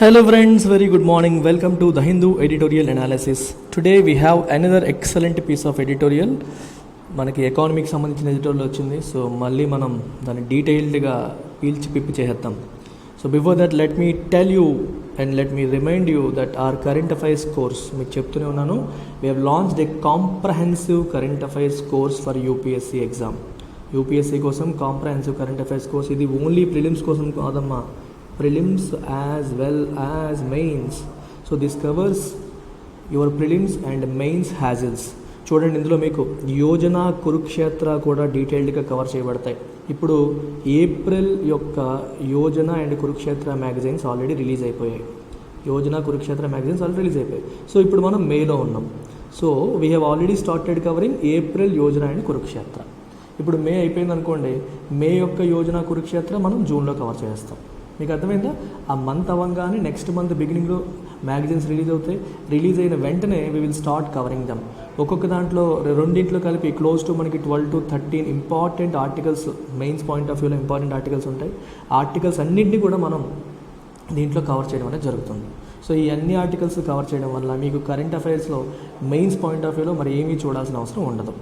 Hello friends, very good morning. Welcome to The Hindu Editorial Analysis. Today we have another excellent piece of editorial. మనకి ఎకానమీకి సంబంధించిన editorial వచ్చింది. So మళ్ళీ మనం దాన్ని డీటెయిల్డ్గా పీల్చి పిప్పి చేద్దాం. So before that let me tell you and let me remind you that our current affairs course మీకు చెప్తూనే ఉన్నాను. We have launched a comprehensive current affairs course for UPSC exam. UPSC కోసం కాంప్రహెన్సివ్ కరెంట్ అఫైర్స్ కోర్స్. ఇది only prelims కోసం కాదమ్మా, prelims as well as mains. So this covers your prelims and mains hazels. చూడండి, ఇందులో మీకు యోజన, కురుక్షేత్ర కూడా డీటెయిల్డ్గా cover చేయబడతాయి. ఇప్పుడు ఏప్రిల్ యొక్క Yojana and Kurukshetra magazines already release అయిపోయాయి. Yojana, Kurukshetra magazines already release అయిపోయాయి. సో ఇప్పుడు మనం మేలో ఉన్నాం. So we have already started covering April Yojana and Kurukshetra. ఇప్పుడు మే అయిపోయింది అనుకోండి, మే యొక్క యోజన, కురుక్షేత్ర మనం జూన్లో కవర్ చేస్తాం. మీకు అర్థమైందా? ఆ మంత్ అవ్వగానే నెక్స్ట్ మంత్ బిగినింగ్లో మ్యాగజైన్స్ రిలీజ్ అవుతాయి. రిలీజ్ అయిన వెంటనే we will start covering them. ఒక్కొక్క దాంట్లో రెండింట్లో కలిపి క్లోజ్ టు మనకి 12 to 13 important articles, mains point of వ్యూలో ఇంపార్టెంట్ ఆర్టికల్స్ ఉంటాయి. ఆర్టికల్స్ అన్నింటినీ కూడా మనం దీంట్లో కవర్ చేయడం అనేది జరుగుతుంది. సో ఈ అన్ని ఆర్టికల్స్ కవర్ చేయడం వల్ల మీకు కరెంట్ అఫైర్స్లో మెయిన్స్ పాయింట్ ఆఫ్ వ్యూలో మరి ఏమీ చూడాల్సిన అవసరం ఉండదు.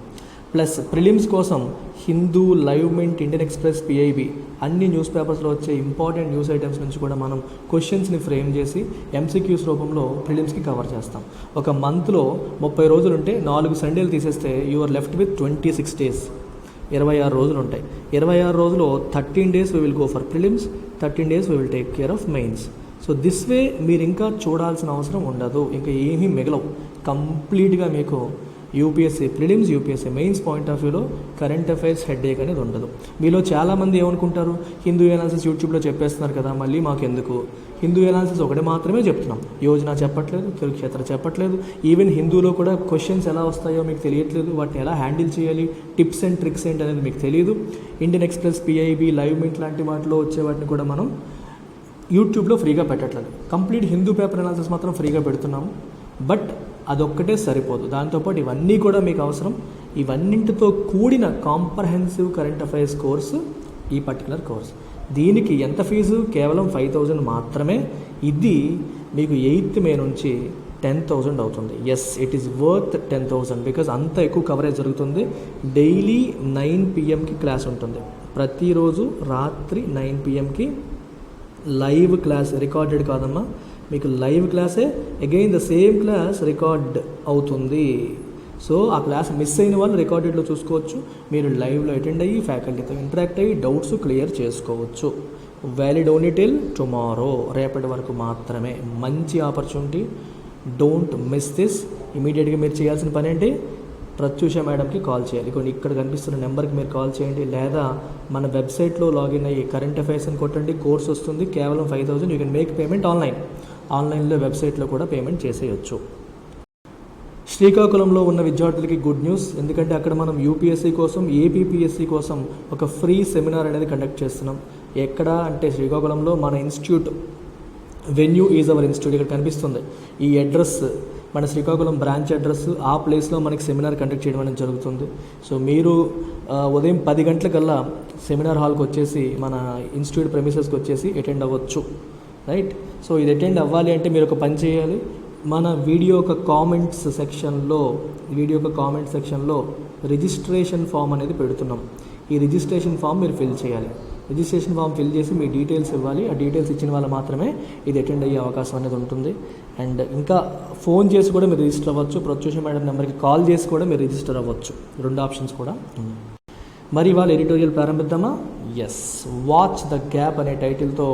ప్లస్ ప్రిలిమ్స్ కోసం Hindu, live mint, Indian express, PIB అన్ని న్యూస్ పేపర్స్లో వచ్చే ఇంపార్టెంట్ న్యూస్ ఐటమ్స్ నుంచి కూడా మనం క్వశ్చన్స్ని ఫ్రేమ్ చేసి ఎంసీక్యూస్ రూపంలో ప్రిలిమ్స్కి కవర్ చేస్తాం. ఒక మంత్లో 30 రోజులు ఉంటే 4 సండేలు తీసేస్తే you are left with 26 days. 26 రోజులు ఉంటాయి. 26 రోజులు 13 days we will go for prelims, 13 days we will take care of mains. So this way మీరు ఇంకా చూడాల్సిన అవసరం ఉండదు, ఇంకా ఏమీ మిగలవు. కంప్లీట్గా మీకు UPSC prelims, UPSC mains point of వ్యూలో కరెంట్ అఫైర్స్ హెడ్ఏక్ అనేది ఉండదు. మీలో చాలామంది ఏమనుకుంటారు, హిందూ ఎనాలిసిస్ యూట్యూబ్లో చెప్పేస్తున్నారు కదా, మళ్ళీ మాకు ఎందుకు? హిందూ ఎనాలిసిస్ ఒకటి మాత్రమే చెప్తున్నాం. యోజన చెప్పట్లేదు, కురుక్షేత్ర చెప్పట్లేదు. ఈవెన్ హిందూలో కూడా క్వశ్చన్స్ ఎలా వస్తాయో మీకు తెలియట్లేదు, వాటిని ఎలా హ్యాండిల్ చేయాలి, టిప్స్ అండ్ ట్రిక్స్ ఏంటి అనేది మీకు తెలియదు. Indian express, PIB, live mint లాంటి వాటిలో వచ్చే వాటిని కూడా మనం యూట్యూబ్లో ఫ్రీగా పెట్టట్లేదు. కంప్లీట్ హిందూ పేపర్ ఎనాలిసిస్ మాత్రం ఫ్రీగా పెడుతున్నాము. బట్ అదొక్కటే సరిపోదు, దాంతోపాటు ఇవన్నీ కూడా మీకు అవసరం. ఇవన్నింటితో కూడిన కాంప్రహెన్సివ్ కరెంట్ అఫైర్స్ కోర్సు ఈ పర్టికులర్ కోర్స్. దీనికి ఎంత ఫీజు? కేవలం 5,000 మాత్రమే. ఇది మీకు 8th May నుంచి 10,000 అవుతుంది. Yes, it is worth 10,000 because అంత ఎక్కువ కవరేజ్ జరుగుతుంది. డైలీ 9 PM క్లాస్ ఉంటుంది. ప్రతిరోజు రాత్రి 9 PM లైవ్ క్లాస్, రికార్డెడ్ కాదమ్మా, మీకు లైవ్ క్లాసే again the same class record అవుతుంది. సో ఆ క్లాస్ మిస్ అయిన వాళ్ళు రికార్డెడ్లో చూసుకోవచ్చు. మీరు లైవ్లో అటెండ్ అయ్యి ఫ్యాకల్టీతో ఇంటరాక్ట్ అయ్యి డౌట్స్ క్లియర్ చేసుకోవచ్చు. వ్యాలిడ్ ఓన్లీ టిల్ టుమారో, రేపటి వరకు మాత్రమే. మంచి ఆపర్చునిటీ, డోంట్ మిస్ దిస్. ఇమీడియట్గా మీరు చేయాల్సిన పని ఏంటి? ప్రత్యూష మేడంకి కాల్ చేయాలి. కొన్ని ఇక్కడ కనిపిస్తున్న నెంబర్కి మీరు కాల్ చేయండి, లేదా మన వెబ్సైట్లో లాగిన్ అయ్యి కరెంట్ అఫైర్స్ అని కొట్టండి, కోర్స్ వస్తుంది. కేవలం 5,000. యూ కెన్ మేక్ పేమెంట్ ఆన్లైన్లో వెబ్సైట్లో కూడా పేమెంట్ చేసేయచ్చు. శ్రీకాకుళంలో ఉన్న విద్యార్థులకి గుడ్ న్యూస్, ఎందుకంటే అక్కడ మనం యూపీఎస్సీ కోసం, ఏపీపీఎస్సీ కోసం ఒక ఫ్రీ సెమినార్ అనేది కండక్ట్ చేస్తున్నాం. ఎక్కడ అంటే శ్రీకాకుళంలో మన institute venue is our institute. ఇక్కడ కనిపిస్తుంది ఈ అడ్రస్, మన శ్రీకాకుళం బ్రాంచ్ అడ్రస్. ఆ ప్లేస్లో మనకి సెమినార్ కండక్ట్ చేయడం అనేది జరుగుతుంది. సో మీరు ఉదయం 10 గంటలకల్లా సెమినార్ హాల్కి వచ్చేసి, మన ఇన్స్టిట్యూట్ ప్రెమిసెస్కి వచ్చేసి అటెండ్ అవ్వచ్చు. రైట్? సో ఇది అటెండ్ అవ్వాలి అంటే మీరు ఒక పని చేయాలి. మన వీడియో యొక్క కామెంట్ సెక్షన్లో రిజిస్ట్రేషన్ ఫామ్ అనేది పెడుతున్నాం. ఈ రిజిస్ట్రేషన్ ఫామ్ మీరు ఫిల్ చేయాలి. రిజిస్ట్రేషన్ ఫామ్ ఫిల్ చేసి మీ డీటెయిల్స్ ఇవ్వాలి. ఆ డీటెయిల్స్ ఇచ్చిన వాళ్ళు మాత్రమే ఇది అటెండ్ అయ్యే అవకాశం అనేది ఉంటుంది. అండ్ ఇంకా ఫోన్ చేసి కూడా మీరు రిజిస్టర్ అవ్వచ్చు. ప్రత్యూష మేడం నెంబర్కి కాల్ చేసి కూడా మీరు రిజిస్టర్ అవ్వచ్చు. 2 ఆప్షన్స్ కూడా ఉన్నాయి. మరి ఇవాళ ఎడిటోరియల్ ప్రారంభిద్దామా? ఎస్, వాచ్ ద గ్యాప్ అనే టైటిల్తో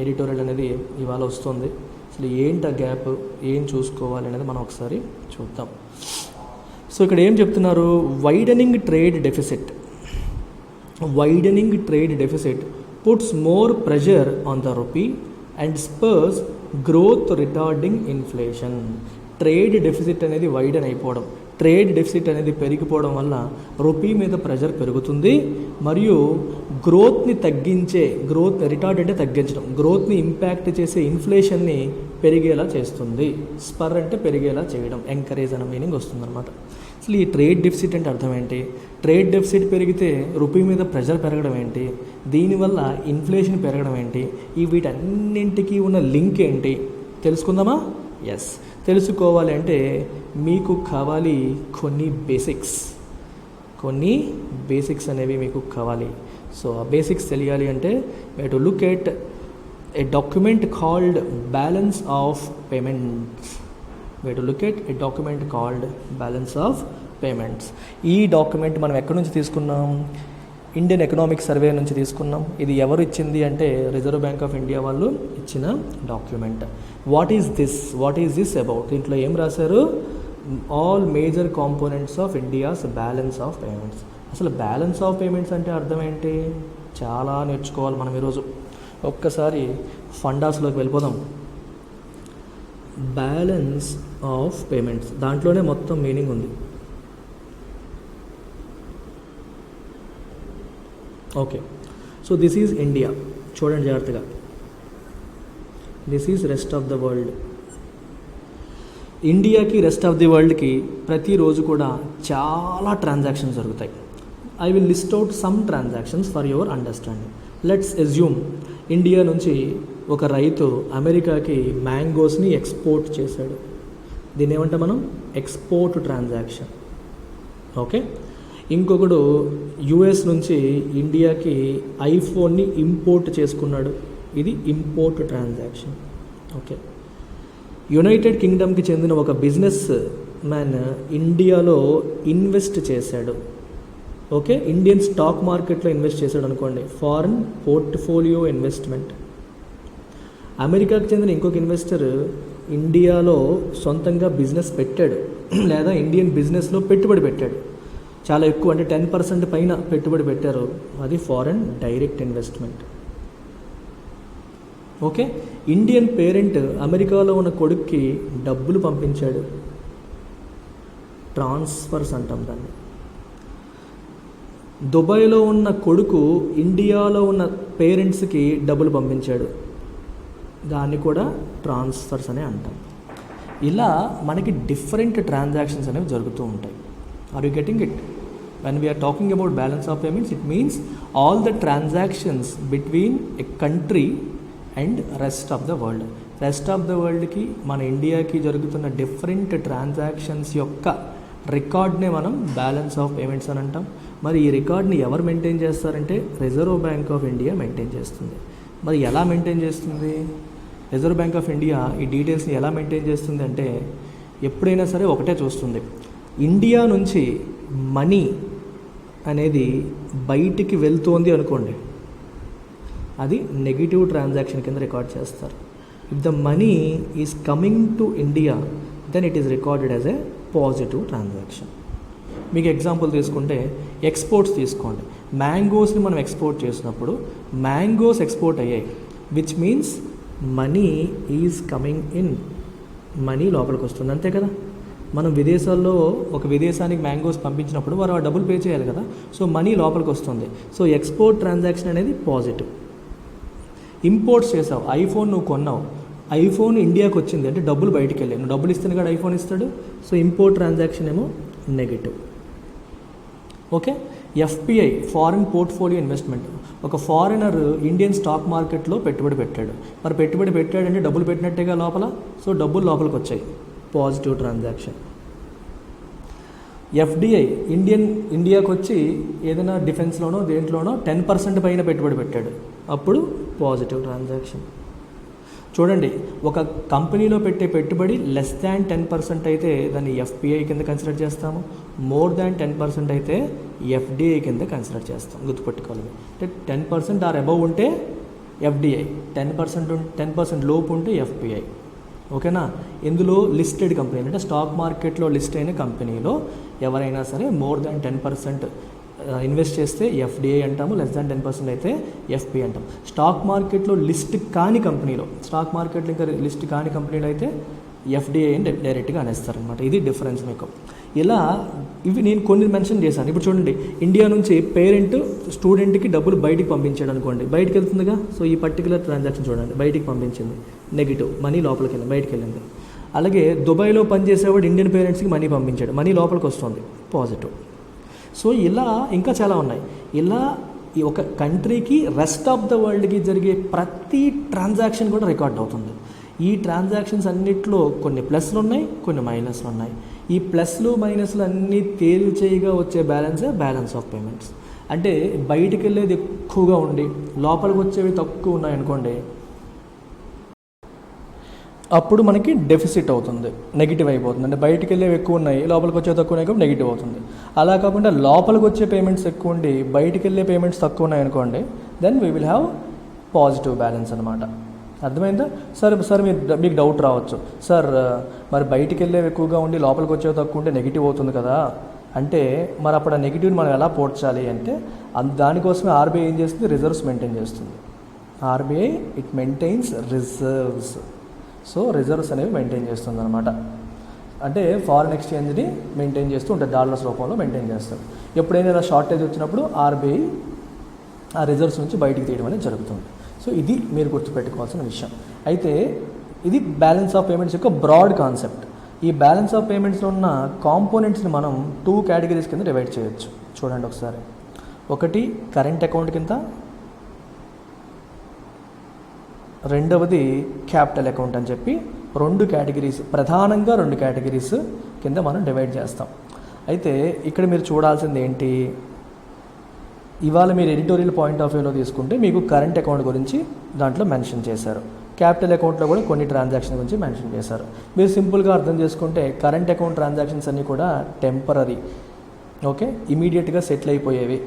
ఎడిటోరియల్ అనేది ఇవాళ వస్తుంది. అసలు ఏంటి ఆ గ్యాప్, ఏం చూసుకోవాలి అనేది మనం ఒకసారి చూద్దాం. సో ఇక్కడ ఏం చెప్తున్నారు? Widening trade deficit puts more pressure on the rupee and Spurs growth retarding inflation. Trade deficit అనేది వైడన్ అయిపోవడం, ట్రేడ్ డెఫిసిట్ అనేది పెరిగిపోవడం వల్ల రూపీ మీద ప్రెషర్ పెరుగుతుంది. మరియు రిటార్డ్ అంటే తగ్గించడం, గ్రోత్ని ఇంపాక్ట్ చేసే ఇన్ఫ్లేషన్ని పెరిగేలా చేస్తుంది. స్పర్ అంటే పెరిగేలా చేయడం, ఎంకరేజ్ అనే మీనింగ్ వస్తుందన్నమాట. సో అసలు ఈ ట్రేడ్ డెఫిసిట్ అంటే అర్థం ఏంటి? ట్రేడ్ డెఫిసిట్ పెరిగితే రూపీ మీద ప్రెషర్ పెరగడం ఏంటి? దీనివల్ల ఇన్ఫ్లేషన్ పెరగడం ఏంటి? ఈ వీటన్నింటికి ఉన్న లింక్ ఏంటి తెలుసుకుందామా? ఎస్, తెలుసుకోవాలి అంటే మీకు కావాలి కొన్ని బేసిక్స్ అనేవి మీకు కావాలి. సో ఆ బేసిక్స్ తెలియాలి అంటే we to look at a document called balance of payments. ఈ డాక్యుమెంట్ మనం ఎక్కడి నుంచి తీసుకున్నాం? ఇండియన్ ఎకనామిక్ సర్వే నుంచి తీసుకున్నాం. ఇది ఎవరు ఇచ్చింది అంటే రిజర్వ్ బ్యాంక్ ఆఫ్ ఇండియా వాళ్ళు ఇచ్చిన document. What is this about? దీంట్లో ఏం రాశారు? All major components of India's balance of payments. అసలు బ్యాలెన్స్ ఆఫ్ పేమెంట్స్ అంటే అర్థం ఏంటి? చాలా నేర్చుకోవాలి మనం ఈరోజు. ఒక్కసారి ఫండాస్లోకి వెళ్ళిపోదాం. బ్యాలెన్స్ ఆఫ్ పేమెంట్స్ దాంట్లోనే మొత్తం మీనింగ్ ఉంది. Okay, so this is India. చూడండి జాగ్రత్తగా. This is rest of the world. ఇండియాకి రెస్ట్ ఆఫ్ ది వరల్డ్కి ప్రతిరోజు కూడా చాలా ట్రాన్సాక్షన్స్ జరుగుతాయి. I will list out some transactions for your understanding. Let's assume India నుంచి ఒక రైతు అమెరికాకి మ్యాంగోస్ని ఎక్స్పోర్ట్ చేశాడు. దీన్ని ఏమంటాం మనం? Export transaction. ఓకే, ఇంకొకడు యుఎస్ నుంచి ఇండియాకి ఐఫోన్ని ఇంపోర్ట్ చేసుకున్నాడు. ఇది ఇంపోర్ట్ ట్రాన్సాక్షన్. ఓకే, యునైటెడ్ కింగ్డమ్కి చెందిన ఒక బిజినెస్ మ్యాన్ ఇండియాలో ఇన్వెస్ట్ చేశాడు. ఓకే, ఇండియన్ స్టాక్ మార్కెట్లో ఇన్వెస్ట్ చేశాడు అనుకోండి, ఫారిన్ పోర్ట్ఫోలియో ఇన్వెస్ట్మెంట్. అమెరికాకి చెందిన ఇంకొక ఇన్వెస్టర్ ఇండియాలో సొంతంగా బిజినెస్ పెట్టాడు, లేదా ఇండియన్ బిజినెస్లో పెట్టుబడి పెట్టాడు. చాలా ఎక్కువ, అంటే 10% పైన పెట్టుబడి పెట్టారు. అది foreign direct investment. Okay, Indian parent అమెరికాలో ఉన్న కొడుక్కి డబ్బులు పంపించాడు. ట్రాన్స్ఫర్స్ అంటాం దాన్ని. దుబాయ్లో ఉన్న కొడుకు ఇండియాలో ఉన్న పేరెంట్స్కి డబ్బులు పంపించాడు. దాన్ని కూడా ట్రాన్స్ఫర్స్ అనే అంటాం. ఇలా మనకి డిఫరెంట్ ట్రాన్సాక్షన్స్ అనేవి జరుగుతూ ఉంటాయి. Are you getting it? When we are talking about balance of payments, it means all the transactions between a country and rest of the world. Rest of the వరల్డ్కి మన ఇండియాకి జరుగుతున్న డిఫరెంట్ ట్రాన్సాక్షన్స్ యొక్క రికార్డ్నే మనం balance of payments అని అంటాం. మరి ఈ రికార్డ్ని ఎవరు మెయింటైన్ చేస్తారంటే reserve bank of India maintain చేస్తుంది. మరి ఎలా మెయింటైన్ చేస్తుంది? రిజర్వ్ బ్యాంక్ ఆఫ్ ఇండియా ఈ డీటెయిల్స్ని ఎలా మెయింటైన్ చేస్తుంది అంటే ఎప్పుడైనా సరే ఒకటే చూస్తుంది. ఇండియా నుంచి మనీ అనేది బయటికి వెళ్తోంది అనుకోండి, అది నెగిటివ్ ట్రాన్సాక్షన్ కింద రికార్డ్ చేస్తారు. If the money is coming to India then it is recorded as a positive transaction. మీకు ఎగ్జాంపుల్ తీసుకుంటే ఎక్స్పోర్ట్స్ తీసుకోండి. మ్యాంగోస్ని మనం ఎక్స్పోర్ట్ చేసినప్పుడు మ్యాంగోస్ ఎక్స్పోర్ట్ అయ్యాయి, which means money is coming in. Money లోపలికి వస్తుంది, అంతే కదా. మనం విదేశాల్లో ఒక విదేశానికి మ్యాంగోస్ పంపించినప్పుడు వారు ఆ డబ్బులు పే చేయాలి కదా, సో మనీ లోపలికి వస్తుంది. సో ఎక్స్పోర్ట్ ట్రాన్సాక్షన్ అనేది పాజిటివ్. ఇంపోర్ట్స్ చేసావు, ఐఫోన్ నువ్వు కొన్నావు, ఐఫోన్ ఇండియాకి వచ్చింది అంటే డబ్బులు బయటికి వెళ్ళాయి, నువ్వు డబ్బులు ఇస్తేనే కూడా ఐఫోన్ ఇస్తాడు. సో ఇంపోర్ట్ ట్రాన్సాక్షన్ ఏమో negative. Okay, FPI foreign portfolio investment. ఒక ఫారినర్ ఇండియన్ స్టాక్ మార్కెట్లో పెట్టుబడి పెట్టాడు. మరి పెట్టుబడి పెట్టాడంటే డబ్బులు పెట్టినట్టేగా లోపల, సో డబ్బులు లోపలికి వచ్చాయి, పాజిటివ్ ట్రాన్సాక్షన్. ఎఫ్డిఐ ఇండియాకి వచ్చి ఏదైనా డిఫెన్స్లోనో దేంట్లోనో 10% పైన పెట్టుబడి పెట్టాడు, అప్పుడు పాజిటివ్ ట్రాన్సాక్షన్. చూడండి, ఒక కంపెనీలో పెట్టే పెట్టుబడి లెస్ దాన్ 10% అయితే దాన్ని ఎఫ్పిఐ కింద కన్సిడర్ చేస్తాము, మోర్ దాన్ 10% అయితే ఎఫ్డిఐ కింద కన్సిడర్ చేస్తాం. గుర్తుపెట్టుకోవాలి, అంటే 10% ఆర్ అబవ్ ఉంటే ఎఫ్డిఐ, 10% లోపు ఉంటే ఎఫ్పిఐ. ఓకేనా? ఇందులో లిస్టెడ్ కంపెనీ అంటే స్టాక్ మార్కెట్లో లిస్ట్ అయిన కంపెనీలో ఎవరైనా సరే మోర్ దాన్ 10% ఇన్వెస్ట్ చేస్తే ఎఫ్డిఐ అంటాము, లెస్ దాన్ 10% అయితే ఎఫ్పిఐ అంటాం. స్టాక్ మార్కెట్లో లిస్ట్ కాని కంపెనీలో, స్టాక్ మార్కెట్లో ఇంకా లిస్ట్ కాని కంపెనీలో అయితే ఎఫ్డిఐ అని డైరెక్ట్గా అనేస్తారనమాట. ఇది డిఫరెన్స్ మీకు. ఇలా ఇవి నేను కొన్ని మెన్షన్ చేశాను. ఇప్పుడు చూడండి, ఇండియా నుంచి పేరెంట్ స్టూడెంట్కి డబ్బులు బయటికి పంపించాడు అనుకోండి, బయటికి వెళ్తుందిగా. సో ఈ పర్టికులర్ ట్రాన్సాక్షన్ చూడండి, బయటికి పంపించింది నెగిటివ్, మనీ లోపలికి వెళ్ళింది, బయటికి వెళ్ళింది. అలాగే దుబాయ్లో పనిచేసేవాడు ఇండియన్ పేరెంట్స్కి మనీ పంపించాడు, మనీ లోపలికి వస్తుంది, పాజిటివ్. సో ఇలా ఇంకా చాలా ఉన్నాయి. ఇలా ఈ ఒక కంట్రీకి రెస్ట్ ఆఫ్ ద వరల్డ్కి జరిగే ప్రతి ట్రాన్సాక్షన్ కూడా రికార్డ్ అవుతుంది. ఈ ట్రాన్సాక్షన్స్ అన్నిట్లో కొన్ని ప్లస్లు ఉన్నాయి, కొన్ని మైనస్లు ఉన్నాయి. ఈ ప్లస్లు మైనస్లు అన్నీ తేల్చేయగా వచ్చే బ్యాలెన్సే బ్యాలెన్స్ ఆఫ్ పేమెంట్స్. అంటే బయటికి వెళ్ళేది ఎక్కువగా ఉండి లోపలికి వచ్చేవి తక్కువ ఉన్నాయనుకోండి, అప్పుడు మనకి డెఫిసిట్ అవుతుంది, నెగిటివ్ అయిపోతుంది. అంటే బయటికి వెళ్ళేవి ఎక్కువ ఉన్నాయి, లోపలికి వచ్చే తక్కువ ఉన్నాయి కాబట్టి నెగిటివ్ అవుతుంది. అలా కాకుండా లోపలికి వచ్చే పేమెంట్స్ ఎక్కువ ఉండి బయటికి వెళ్ళే పేమెంట్స్ తక్కువ ఉన్నాయి అనుకోండి, then we will have positive balance అనమాట. అర్థమైందా? సార్ మీకు డౌట్ రావచ్చు, సార్ మరి బయటికి వెళ్ళేవి ఎక్కువగా ఉండి లోపలికి వచ్చేవి తక్కువ ఉంటే నెగిటివ్ అవుతుంది కదా అంటే, మరి అప్పుడు ఆ నెగిటివ్ని మనం ఎలా పోడ్చాలి అంటే, దానికోసమే ఆర్బీఐ ఏం చేస్తుంది, రిజర్వ్స్ మెయింటైన్ చేస్తుంది. RBI it maintains reserves. So reserves అనేవి మెయింటైన్ చేస్తుంది అనమాట. అంటే ఫారిన్ ఎక్స్చేంజ్ని మెయింటైన్ చేస్తూ ఉంటుంది, డాలర్స్ రూపంలో మెయింటైన్ చేస్తుంది. ఎప్పుడైనా షార్టేజ్ వచ్చినప్పుడు ఆర్బీఐ ఆ రిజర్వ్స్ నుంచి బయటికి తీయడం అనేది జరుగుతుంది. సో ఇది మీరు గుర్తుపెట్టుకోవాల్సిన విషయం. అయితే ఇది బ్యాలెన్స్ ఆఫ్ పేమెంట్స్ యొక్క బ్రాడ్ కాన్సెప్ట్. ఈ బ్యాలెన్స్ ఆఫ్ పేమెంట్స్లో ఉన్న కాంపోనెంట్స్ని మనం 2 కేటగిరీస్ కింద డివైడ్ చేయొచ్చు. చూడండి ఒకసారి. ఒకటి కరెంట్ అకౌంట్ కింద, రెండవది క్యాపిటల్ అకౌంట్ అని చెప్పి 2 కేటగిరీస్, ప్రధానంగా 2 కేటగిరీస్ కింద మనం డివైడ్ చేస్తాం. అయితే ఇక్కడ మీరు చూడాల్సింది ఏంటి, ఇవాళ మీరు ఎడిటోరియల్ పాయింట్ ఆఫ్ వ్యూలో తీసుకుంటే మీకు కరెంట్ అకౌంట్ గురించి దాంట్లో మెన్షన్ చేశారు, క్యాపిటల్ అకౌంట్లో కూడా కొన్ని ట్రాన్సాక్షన్ గురించి మెన్షన్ చేశారు. మీరు సింపుల్గా అర్థం చేసుకుంటే కరెంట్ అకౌంట్ ట్రాన్సాక్షన్స్ అన్నీ కూడా టెంపరరీ, ఓకే, ఇమీడియట్గా సెటిల్ అయిపోయేవి,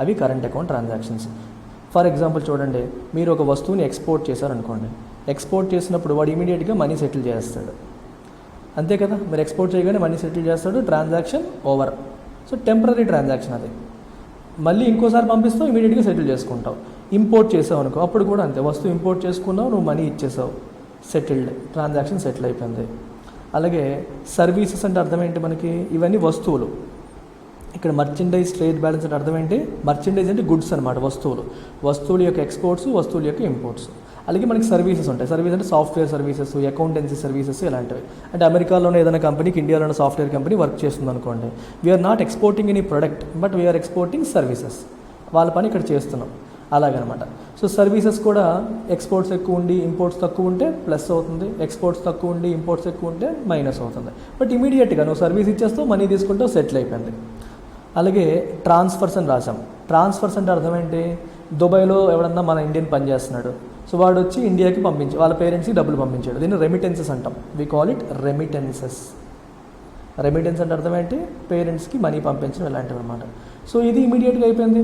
అవి current account transactions. For example చూడండి, మీరు ఒక వస్తువుని ఎక్స్పోర్ట్ చేశారనుకోండి, ఎక్స్పోర్ట్ చేసినప్పుడు వాడు ఇమీడియట్గా మనీ సెటిల్ చేస్తాడు, అంతే కదా. మీరు ఎక్స్పోర్ట్ చేయగానే మనీ సెటిల్ చేస్తాడు, transaction over. So temporary transaction అది. మళ్ళీ ఇంకోసారి పంపిస్తావు, ఇమీడియట్గా సెటిల్ చేసుకుంటావు. ఇంపోర్ట్ చేసావు అనుకో, అప్పుడు కూడా అంతే, వస్తువు ఇంపోర్ట్ చేసుకున్నావు, నువ్వు మనీ ఇచ్చేసావు, సెటిల్డ్, ట్రాన్సాక్షన్ సెటిల్ అయిపోయింది. అలాగే సర్వీసెస్ అంటే అర్థం ఏంటి మనకి, ఇవన్నీ వస్తువులు. ఇక్కడ మర్చెండైజ్ ట్రేడ్ బ్యాలెన్స్ అంటే అర్థం ఏంటి, మర్చెండైజ్ అంటే గుడ్స్ అనమాట, వస్తువుల యొక్క ఎక్స్పోర్ట్స్, వస్తువుల యొక్క ఇంపోర్ట్స్. అలాగే మనకి సర్వీసెస్ ఉంటాయి. సర్వీస్ అంటే సాఫ్ట్వేర్ సర్వీసెస్, అకౌంటెన్సీ సర్వీసెస్ ఇలాంటివి. అంటే అమెరికాలోనే ఏదైనా కంపెనీకి ఇండియాలోనే సాఫ్ట్వేర్ కంపెనీ వర్క్ చేస్తుంది అనుకోండి, we're not exporting any product but we're exporting services, వాళ్ళ పని ఇక్కడ చేస్తున్నాం, అలాగనమాట. సో సర్వీసెస్ కూడా ఎక్స్పోర్ట్స్ ఎక్కువ ఉండి ఇంపోర్ట్స్ తక్కువ ఉంటే ప్లస్ అవుతుంది, ఎక్స్పోర్ట్స్ తక్కువ ఉండి ఇంపోర్ట్స్ ఎక్కువ ఉంటే మైనస్ అవుతుంది. బట్ ఇమీడియట్గా నువ్వు సర్వీస్ ఇచ్చేస్తావు, మనీ తీసుకుంటావు, సెటిల్ అయిపోయింది. అలాగే ట్రాన్స్ఫర్స్ అని రాసాం. ట్రాన్స్ఫర్స్ అంటే అర్థం ఏంటి, దుబాయ్లో ఎవడన్నా మన ఇండియన్ పని చేస్తున్నాడు, సో వాడు వచ్చి ఇండియాకి పంపించి వాళ్ళ పేరెంట్స్కి డబ్బులు పంపించాడు, దీన్ని రెమిటెన్సెస్ అంటాం. We call it remittances. Remittance అంటే అర్థం ఏంటి, పేరెంట్స్కి మనీ పంపించడం ఇలాంటివి అనమాట. సో ఇది ఇమీడియట్గా అయిపోయింది,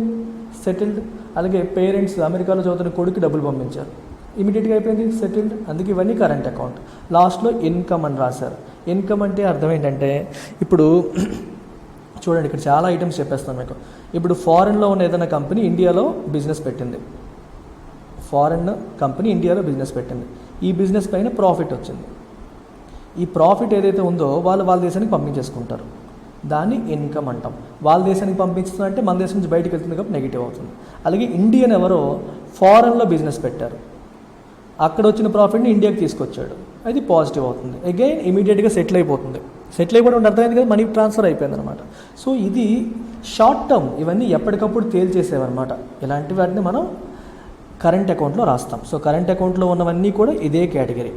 సెటిల్డ్. అలాగే పేరెంట్స్ అమెరికాలో చదువుతున్న కొడుకు డబ్బులు పంపించారు, ఇమీడియట్గా అయిపోయింది, సెటిల్డ్. అందుకే ఇవన్నీ కరెంట్ అకౌంట్. లాస్ట్లో ఇన్కమ్ అని రాశారు. ఇన్కమ్ అంటే అర్థం ఏంటంటే, ఇప్పుడు చూడండి ఇక్కడ చాలా ఐటమ్స్ చెప్పేస్తాను మీకు. ఇప్పుడు ఫారెన్లో ఉన్న ఏదైనా కంపెనీ ఇండియాలో బిజినెస్ పెట్టింది, ఈ బిజినెస్ పైన ప్రాఫిట్ వచ్చింది. ఈ ప్రాఫిట్ ఏదైతే ఉందో వాళ్ళ దేశానికి పంపించేసుకుంటారు, దాన్ని ఇన్కమ్ అంటాం. వాళ్ళ దేశానికి పంపించుతుందంటే మన దేశం నుంచి బయటకు వెళ్తుంది కాబట్టి నెగిటివ్ అవుతుంది. అలాగే ఇండియన్ ఎవరో ఫారెన్లో బిజినెస్ పెట్టారు, అక్కడ వచ్చిన ప్రాఫిట్ని ఇండియాకి తీసుకొచ్చాడు, అది పాజిటివ్ అవుతుంది. అగైన్ ఇమీడియట్గా సెటిల్ అయిపోతుంది. సెటిల్ అయిపోవడం అర్థమైంది కదా, మనీ ట్రాన్స్ఫర్ అయిపోయింది అనమాట. సో ఇది షార్ట్ టర్మ్, ఇవన్నీ ఎప్పటికప్పుడు తేల్చేసేవన్నమాట. ఇలాంటి వాటిని మనం కరెంట్ అకౌంట్లో రాస్తాం. సో కరెంట్ అకౌంట్లో ఉన్నవన్నీ కూడా ఇదే కేటగిరీ.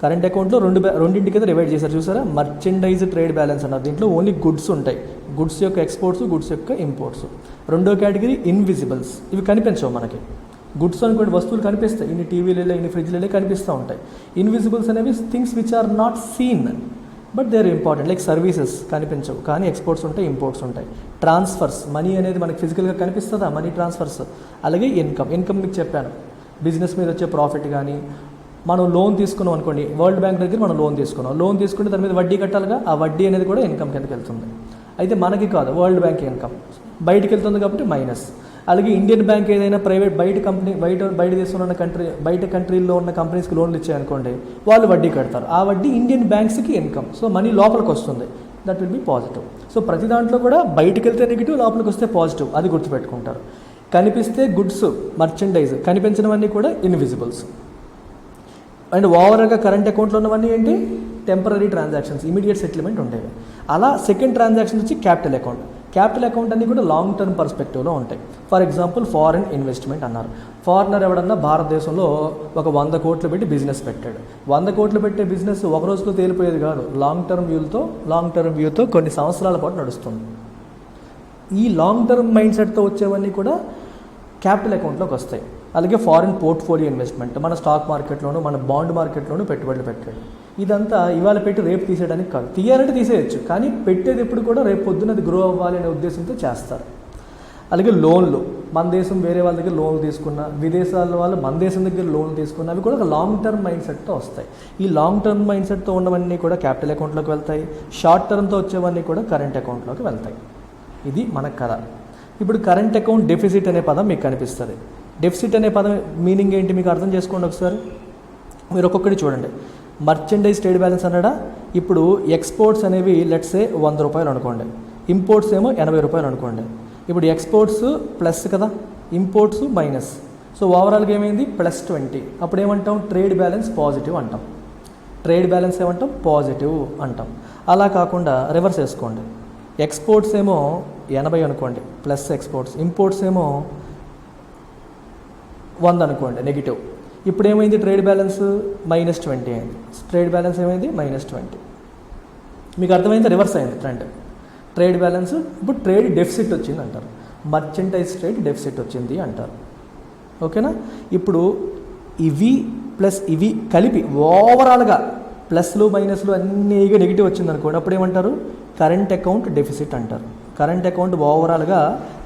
కరెంట్ అకౌంట్లో రెండింటి కింద డివైడ్ చేశారు, చూసారా. మర్చెండైజ్ ట్రేడ్ బ్యాలెన్స్ అన్నారు, దీంట్లో ఓన్లీ గుడ్స్ ఉంటాయి, గుడ్స్ యొక్క ఎక్స్పోర్ట్స్, గుడ్స్ యొక్క ఇంపోర్ట్స్. రెండో కేటగిరీ ఇన్విజిబుల్స్, ఇవి కనిపించవు మనకి. గుడ్స్ అనుకోండి, వస్తువులు కనిపిస్తాయి, ఇన్ని టీవీలలో ఇన్ని ఫ్రిడ్జ్లలో కనిపిస్తూ ఉంటాయి. ఇన్విజిబుల్స్ అనేవి things which are not seen but they are important, like services కనిపించవు కానీ ఎక్స్పోర్ట్స్ ఉంటాయి, ఇంపోర్ట్స్ ఉంటాయి. ట్రాన్స్ఫర్స్, మనీ అనేది మనకి ఫిజికల్గా కనిపిస్తుందా, మనీ ట్రాన్స్ఫర్స్. అలాగే ఇన్కమ్ మీకు చెప్పాను, బిజినెస్ మీద వచ్చే ప్రాఫిట్ కానీ. మనం లోన్ తీసుకున్నాం అనుకోండి, వరల్డ్ బ్యాంక్ దగ్గర మనం లోన్ తీసుకుంటే దాని మీద వడ్డీ కట్టాలిగా, ఆ వడ్డీ అనేది కూడా ఇన్కమ్ కిందకి వెళ్తుంది. అయితే మనకి కాదు, వరల్డ్ బ్యాంక్ ఇన్కమ్ బయటికి వెళ్తుంది కాబట్టి మైనస్. అలాగే ఇండియన్ బ్యాంక్ ఏదైనా ప్రైవేట్ బయట దేశంలో ఉన్న బయట కంట్రీల్లో ఉన్న కంపెనీస్కి లోన్లు ఇచ్చాయనుకోండి, వాళ్ళు వడ్డీ కడతారు, ఆ వడ్డీ ఇండియన్ బ్యాంక్స్కి ఇన్కమ్. సో మనీ లోపలికి వస్తుంది, that will be positive. So ప్రతి దాంట్లో కూడా బయటికి వెళ్తే నెగిటివ్, లోపలికి వస్తే పాజిటివ్, అది గుర్తుపెట్టుకుంటారు. కనిపిస్తే గుడ్స్, మర్చెండైజ్, కనిపించినవన్నీ కూడా ఇన్విజిబుల్స్. అండ్ ఓవరాల్గా కరెంట్ అకౌంట్లో ఉన్నవన్నీ ఏంటి, టెంపరీ ట్రాన్సాక్షన్స్, ఇమీడియట్ సెటిల్మెంట్ ఉండేవి. అలా సెకండ్ ట్రాన్సాక్షన్ వచ్చి క్యాపిటల్ అకౌంట్. క్యాపిటల్ అకౌంట్ అన్నీ కూడా లాంగ్ టర్మ్ పర్స్పెక్టివ్లో ఉంటాయి. ఫర్ ఎగ్జాంపుల్ ఫారిన్ ఇన్వెస్ట్మెంట్ అన్నారు. ఫారినర్ ఎవడన్నా భారతదేశంలో ఒక 100 కోట్లు పెట్టి బిజినెస్ పెట్టాడు. 100 కోట్లు పెట్టే బిజినెస్ ఒక రోజులో తేలిపోయేది కాదు. లాంగ్ టర్మ్ వ్యూతో కొన్ని సంవత్సరాల పాటు నడుస్తుంది. ఈ లాంగ్ టర్మ్ మైండ్ సెట్తో వచ్చేవన్నీ కూడా క్యాపిటల్ అకౌంట్లోకి వస్తాయి. అలాగే ఫారిన్ పోర్ట్ఫోలియో ఇన్వెస్ట్మెంట్, మన స్టాక్ మార్కెట్లోనూ మన బాండ్ మార్కెట్లోనూ పెట్టుబడులు పెట్టాడు. ఇదంతా ఇవాళ పెట్టి రేపు తీసేయడానికి కాదు. తీయాలంటే తీసేయచ్చు, కానీ పెట్టేది ఎప్పుడు కూడా రేపు పొద్దున అది గ్రో అవ్వాలి అనే ఉద్దేశంతో చేస్తారు. అలాగే లోన్లు, మన దేశం వేరే వాళ్ళ దగ్గర లోన్లు తీసుకున్న, విదేశాల వాళ్ళు మన దేశం దగ్గర లోన్లు తీసుకున్న, అవి కూడా ఒక లాంగ్ టర్మ్ మైండ్ సెట్తో వస్తాయి. ఈ లాంగ్ టర్మ్ మైండ్ సెట్తో ఉన్నవన్నీ కూడా క్యాపిటల్ అకౌంట్లోకి వెళ్తాయి. షార్ట్ టర్మ్తో వచ్చేవన్నీ కూడా కరెంట్ అకౌంట్లోకి వెళ్తాయి. ఇది మన కథ. ఇప్పుడు కరెంట్ అకౌంట్ డెఫిసిట్ అనే పదం మీకు కనిపిస్తుంది. డెఫిసిట్ అనే పదం మీనింగ్ ఏంటి మీకు అర్థం చేసుకోండి ఒకసారి. మీరు ఒక్కొక్కటి చూడండి. మర్చెండైజ్ ట్రేడ్ బ్యాలెన్స్ అన్నాడా, ఇప్పుడు ఎక్స్పోర్ట్స్ అనేవి లెట్సే 100 రూపాయలు అనుకోండి, ఇంపోర్ట్స్ ఏమో 80 రూపాయలు అనుకోండి. ఇప్పుడు ఎక్స్పోర్ట్స్ ప్లస్ కదా, ఇంపోర్ట్స్ మైనస్. సో ఓవరాల్గా ఏమైంది, +20. అప్పుడు ఏమంటాం, ట్రేడ్ బ్యాలెన్స్ పాజిటివ్ అంటాం. ట్రేడ్ బ్యాలెన్స్ ఏమంటాం, పాజిటివ్ అంటాం. అలా కాకుండా రివర్స్ వేసుకోండి. ఎక్స్పోర్ట్స్ ఏమో 80 అనుకోండి ప్లస్ ఎక్స్పోర్ట్స్, ఇంపోర్ట్స్ ఏమో 100 అనుకోండి నెగిటివ్. ఇప్పుడు ఏమైంది, ట్రేడ్ బ్యాలెన్స్ -20 అయింది. ట్రేడ్ బ్యాలెన్స్ ఏమైంది, -20. మీకు అర్థమైంది, రివర్స్ అయింది ట్రెండ్. ట్రేడ్ బ్యాలెన్స్ ఇప్పుడు ట్రేడ్ డెఫిసిట్ వచ్చింది అంటారు, మర్చెంటైజ్ ట్రేడ్ డెఫిసిట్ వచ్చింది అంటారు. ఓకేనా. ఇప్పుడు ఇవి ప్లస్ ఇవి కలిపి ఓవరాల్గా ప్లస్లు మైనస్లు అన్నీ నెగిటివ్ వచ్చింది అనుకోండి, అప్పుడు ఏమంటారు, కరెంట్ అకౌంట్ డెఫిసిట్ అంటారు. కరెంట్ అకౌంట్ ఓవరాల్గా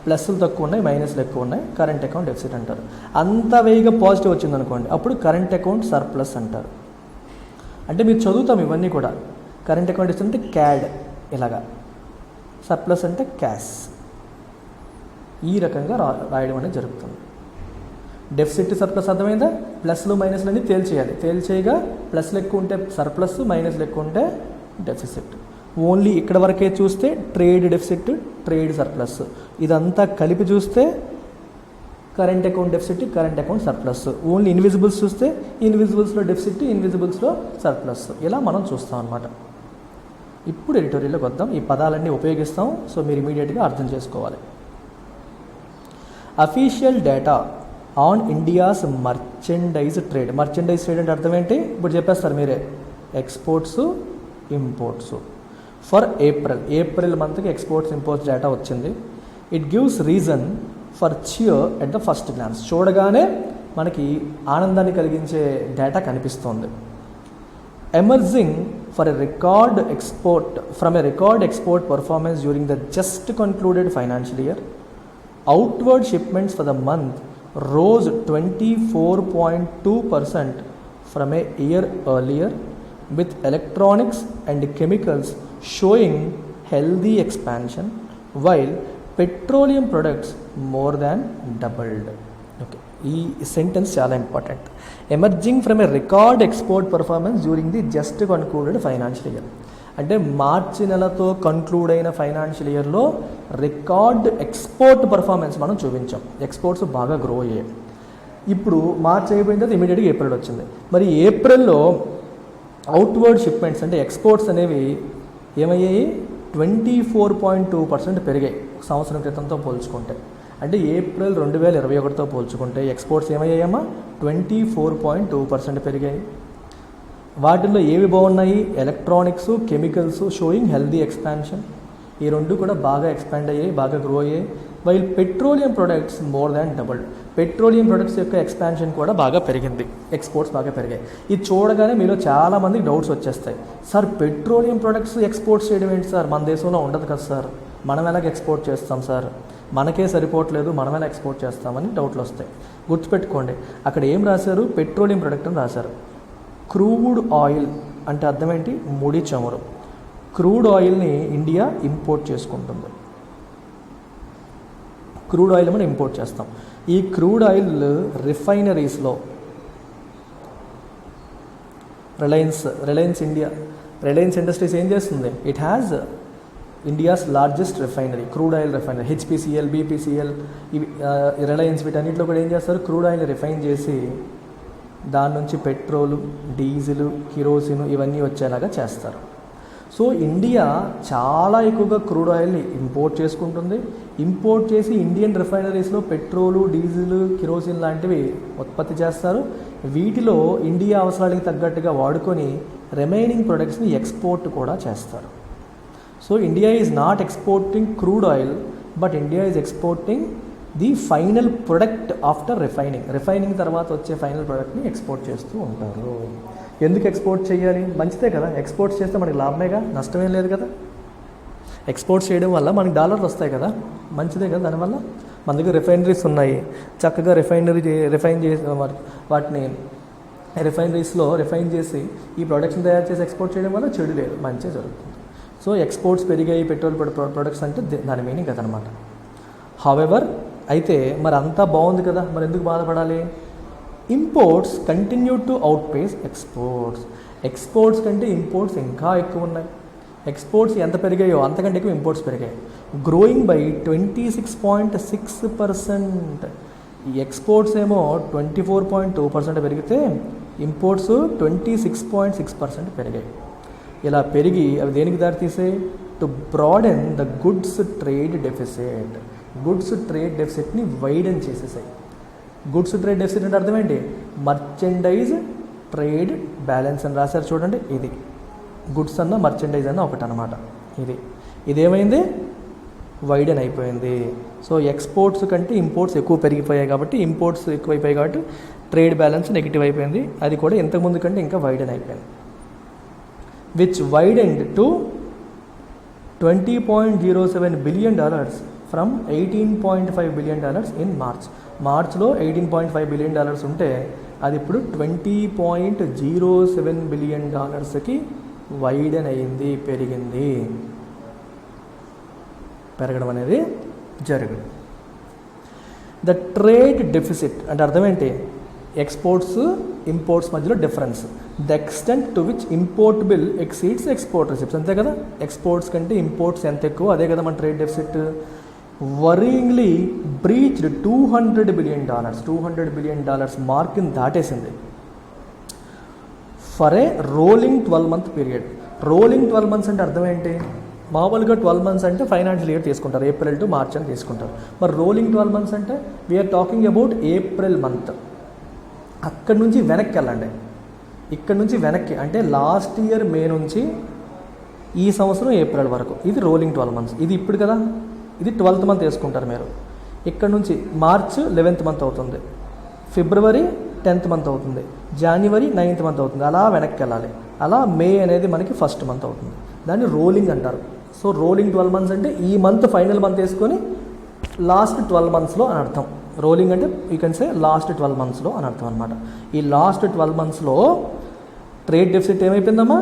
ప్లస్లు తక్కువ ఉన్నాయి, మైనస్లు ఎక్కువ ఉన్నాయి, కరెంట్ అకౌంట్ డెఫిసిట్ అంటారు. అంత వేయిగా పాజిటివ్ వచ్చింది అనుకోండి, అప్పుడు కరెంట్ అకౌంట్ సర్ప్లస్ అంటారు. అంటే మీరు చదువుతాం ఇవన్నీ కూడా. కరెంట్ అకౌంట్ డెఫిసిట్ అంటే క్యాడ్ ఇలాగా, సర్ప్లస్ అంటే క్యాష్, ఈ రకంగా రాయడం అనేది జరుగుతుంది. డెఫిసిట్ సర్ప్లస్ అర్థమైందా. ప్లస్లు మైనస్లు అన్నీ తేల్చేయాలి. తేల్చేయగా ప్లస్లు ఎక్కువ ఉంటే సర్ప్లస్, మైనస్లు ఎక్కువ ఉంటే డెఫిసిట్. ఓన్లీ ఇక్కడ వరకే చూస్తే ట్రేడ్ డెఫిసిట్, ట్రేడ్ సర్ప్లస్, ఇదంతా కలిపి చూస్తే current account deficit, current account surplus. Only invisibles చూస్తే ఇన్విజిబుల్స్లో డెఫిసిట్, ఇన్విజిబుల్స్లో సర్ప్లస్, ఇలా మనం చూస్తాం అన్నమాట. ఇప్పుడు ఎడిటోరియల్లోకి వద్దాం. ఈ పదాలన్నీ ఉపయోగిస్తాం, సో మీరు ఇమీడియట్గా అర్థం చేసుకోవాలి. Official data on India's merchandise trade. Merchandise trade అంటే అర్థం ఏంటి, ఇప్పుడు చెప్పేస్తారు మీరే. Exports, imports. ఫర్ ఏప్రిల్ మంత్కి ఎక్స్పోర్ట్స్ ఇంపోర్ట్స్ డేటా వచ్చింది. It gives reason for cheer at the first glance. చూడగానే మనకి ఆనందాన్ని కలిగించే డేటా కనిపిస్తోంది. Emerging for a record export from a record export performance during the just concluded financial year. Outward shipments for the month rose 24.2% from a year earlier, with electronics and chemicals showing healthy expansion, while petroleum products more than doubled. Okay, ఈ sentence చాలా important. Emerging from A record export performance during the just concluded financial year. అంటే మార్చి నెలతో conclude అయిన financial ఇయర్లో record export performance మనం చూపించాం. Exports బాగా grow అయ్యాయి. ఇప్పుడు మార్చ్ అయిపోయిన తర్వాత ఇమీడియట్గా ఏప్రిల్ వచ్చింది. మరి ఏప్రిల్లో అవుట్వర్డ్ షిప్మెంట్స్ అంటే ఎక్స్పోర్ట్స్ అనేవి ఏమయ్యాయి, 24.2% పెరిగాయి సంవత్సరం క్రితంతో పోల్చుకుంటే. అంటే ఏప్రిల్ 2021తో పోల్చుకుంటే ఎక్స్పోర్ట్స్ ఏమయ్యాయమ్మా, 24.2% పెరిగాయి. వాటిల్లో ఏవి బాగున్నాయి, electronics, chemicals showing healthy expansion. ఈ రెండు కూడా బాగా ఎక్స్పాండ్ అయ్యాయి, బాగా గ్రో అయ్యాయి. While petroleum products more than doubled. Petroleum products యొక్క ఎక్స్పాన్షన్ కూడా బాగా పెరిగింది, ఎక్స్పోర్ట్స్ బాగా పెరిగాయి. ఇది చూడగానే మీలో చాలామందికి డౌట్స్ వచ్చేస్తాయి. సార్ పెట్రోలియం ప్రొడక్ట్స్ ఎక్స్పోర్ట్స్ చేయడం ఏంటి సార్, మన దేశంలో ఉండదు కదా సార్, మనం ఎలాగ ఎక్స్పోర్ట్ చేస్తాం సార్, మనకే సరిపోవట్లేదు, మనం ఎలా ఎక్స్పోర్ట్ చేస్తామని డౌట్లు వస్తాయి. గుర్తుపెట్టుకోండి, అక్కడ ఏం రాశారు, పెట్రోలియం ప్రొడక్ట్ అని రాశారు. క్రూడ్ ఆయిల్ అంటే అర్థం ఏంటి, ముడి చమురు. క్రూడ్ ఆయిల్ని ఇండియా ఇంపోర్ట్ చేసుకుంటుంది. క్రూడ్ ఆయిల్ మనం ఇంపోర్ట్ చేస్తాం. ఈ క్రూడ్ ఆయిల్ రిఫైనరీస్లో రిలయన్స్ ఇండస్ట్రీస్ ఏం చేస్తుంది, it has India's largest refinery, crude oil refinery. HPCL, BPCL, ఇవి రిలయన్స్, వీటన్నిటిలో కూడా ఏం చేస్తారు, క్రూడ్ ఆయిల్ రిఫైన్ చేసి దాని నుంచి పెట్రోలు, డీజిల్, కిరోసిన్ ఇవన్నీ వచ్చేలాగా చేస్తారు. సో ఇండియా చాలా ఎక్కువగా క్రూడ్ ఆయిల్ని ఇంపోర్ట్ చేసుకుంటుంది. ఇంపోర్ట్ చేసి ఇండియన్ రిఫైనరీస్లో పెట్రోలు, డీజిల్, కిరోసిన్ లాంటివి ఉత్పత్తి చేస్తారు. వీటిలో ఇండియా అవసరాలకు తగ్గట్టుగా వాడుకొని రిమైనింగ్ ప్రొడక్ట్స్ని ఎక్స్పోర్ట్ కూడా చేస్తారు. So India is not exporting crude oil, but India is exporting the final product after refining తర్వాత వచ్చే ఫైనల్ ప్రొడక్ట్ని ఎక్స్పోర్ట్ చేస్తూ ఉంటారు. ఎందుకు ఎక్స్పోర్ట్ చేయాలి? మంచిదే కదా, ఎక్స్పోర్ట్స్ చేస్తే మనకి లాభమేగా, నష్టమేం లేదు కదా. ఎక్స్పోర్ట్స్ చేయడం వల్ల మనకి డాలర్లు వస్తాయి కదా, మంచిదే కదా. దానివల్ల మన దగ్గర రిఫైనరీస్ ఉన్నాయి, చక్కగా రిఫైన్ చేసి వాటిని రిఫైనరీస్లో రిఫైన్ చేసి ఈ ప్రొడక్ట్స్ని తయారు చేసి ఎక్స్పోర్ట్ చేయడం వల్ల చెడు లేదు, మంచిగా జరుగుతుంది. సో ఎక్స్పోర్ట్స్ పెరిగాయి పెట్రోల్ ప్రొడక్ట్స్ అంటే దాని మీనింగ్ కదనమాట. హౌఎవర్ అయితే మరి అంతా బాగుంది కదా, మరి ఎందుకు బాధపడాలి? ఇంపోర్ట్స్ కంటిన్యూ టు అవుట్పేస్ ఎక్స్పోర్ట్స్ కంటే ఇంపోర్ట్స్ ఇంకా ఎక్కువ ఉన్నాయి. ఎక్స్పోర్ట్స్ ఎంత పెరిగాయో అంతకంటే ఎక్కువ ఇంపోర్ట్స్ పెరిగాయి, గ్రోయింగ్ బై 26.6%. ఈ ఎక్స్పోర్ట్స్ ఏమో 24.2% పెరిగితే ఇంపోర్ట్స్ 26.6% పెరిగాయి. ఇలా పెరిగి అవి దేనికి దారితీసాయి? To broaden the goods trade డెఫిసిట్ని వైడెన్ చేసేసాయి. గుడ్స్ ట్రేడ్ డెఫిసిట్ అంటే అర్థం ఏంటి? మర్చెండైజ్ ట్రేడ్ బ్యాలెన్స్ అని రాశారు చూడండి. ఇది గుడ్స్ అన్న మర్చెండైజ్ అన్న ఒకటి అనమాట. ఇదేమైంది? వైడెన్ అయిపోయింది. సో ఎక్స్పోర్ట్స్ కంటే ఇంపోర్ట్స్ ఎక్కువ పెరిగిపోయాయి కాబట్టి, ఇంపోర్ట్స్ ఎక్కువైపోయాయి కాబట్టి ట్రేడ్ బ్యాలెన్స్ నెగిటివ్ అయిపోయింది. అది కూడా ఇంతకుముందు కంటే ఇంకా వైడెన్ అయిపోయింది. Which widened to $20.07 billion from $18.5 billion in మార్చ్లో $18.5 billion ఉంటే అది ఇప్పుడు $20.07 billion వైడెన్ అయింది, పెరగడం అనేది జరుగుతుంది. ద ట్రేడ్ డెఫిసిట్ అంటే అర్థం ఏంటి? ఎక్స్పోర్ట్స్ ఇంపోర్ట్స్ మధ్యలో difference. The extent to which import bill exceeds export receipts, అంతే కదా. ఎక్స్పోర్ట్స్ కంటే ఇంపోర్ట్స్ ఎంత ఎక్కువ, అదే కదా మన trade deficit. Worryingly breached $200 billion $200 billion మార్క్ని దాటేసింది for a rolling 12-month period. Rolling 12 months అంటే అర్థం ఏంటి? మామూలుగా 12 months అంటే ఫైనాన్షియల్ ఇయర్ తీసుకుంటారు, ఏప్రిల్ టు మార్చ్ అని తీసుకుంటారు. మరి రోలింగ్ 12 months అంటే we're talking about April month. అక్కడి నుంచి వెనక్కి వెళ్ళండి, ఇక్కడ నుంచి వెనక్కి అంటే లాస్ట్ ఇయర్ మే నుంచి ఈ సంవత్సరం ఏప్రిల్ వరకు, ఇది రోలింగ్ 12 months. ఇది ఇప్పుడు కదా, ఇది 12th month వేసుకుంటారు మీరు. ఇక్కడ నుంచి మార్చ్ 11th month అవుతుంది, ఫిబ్రవరి 10th month అవుతుంది, జనవరి 9th month అవుతుంది, అలా వెనక్కి వెళ్ళాలి. అలా మే అనేది మనకి 1st month అవుతుంది. దాన్ని రోలింగ్ అంటారు. సో రోలింగ్ 12 months అంటే ఈ మంత్ ఫైనల్ మంత్ వేసుకొని లాస్ట్ 12 monthsలో అని అర్థం. రోలింగ్ అంటే యూ కెన్ సే లాస్ట్ 12 monthsలో అని అర్థం అనమాట. ఈ లాస్ట్ 12 monthsలో ట్రేడ్ డెఫిసిట్ ఏమైపోయిందమ్మా?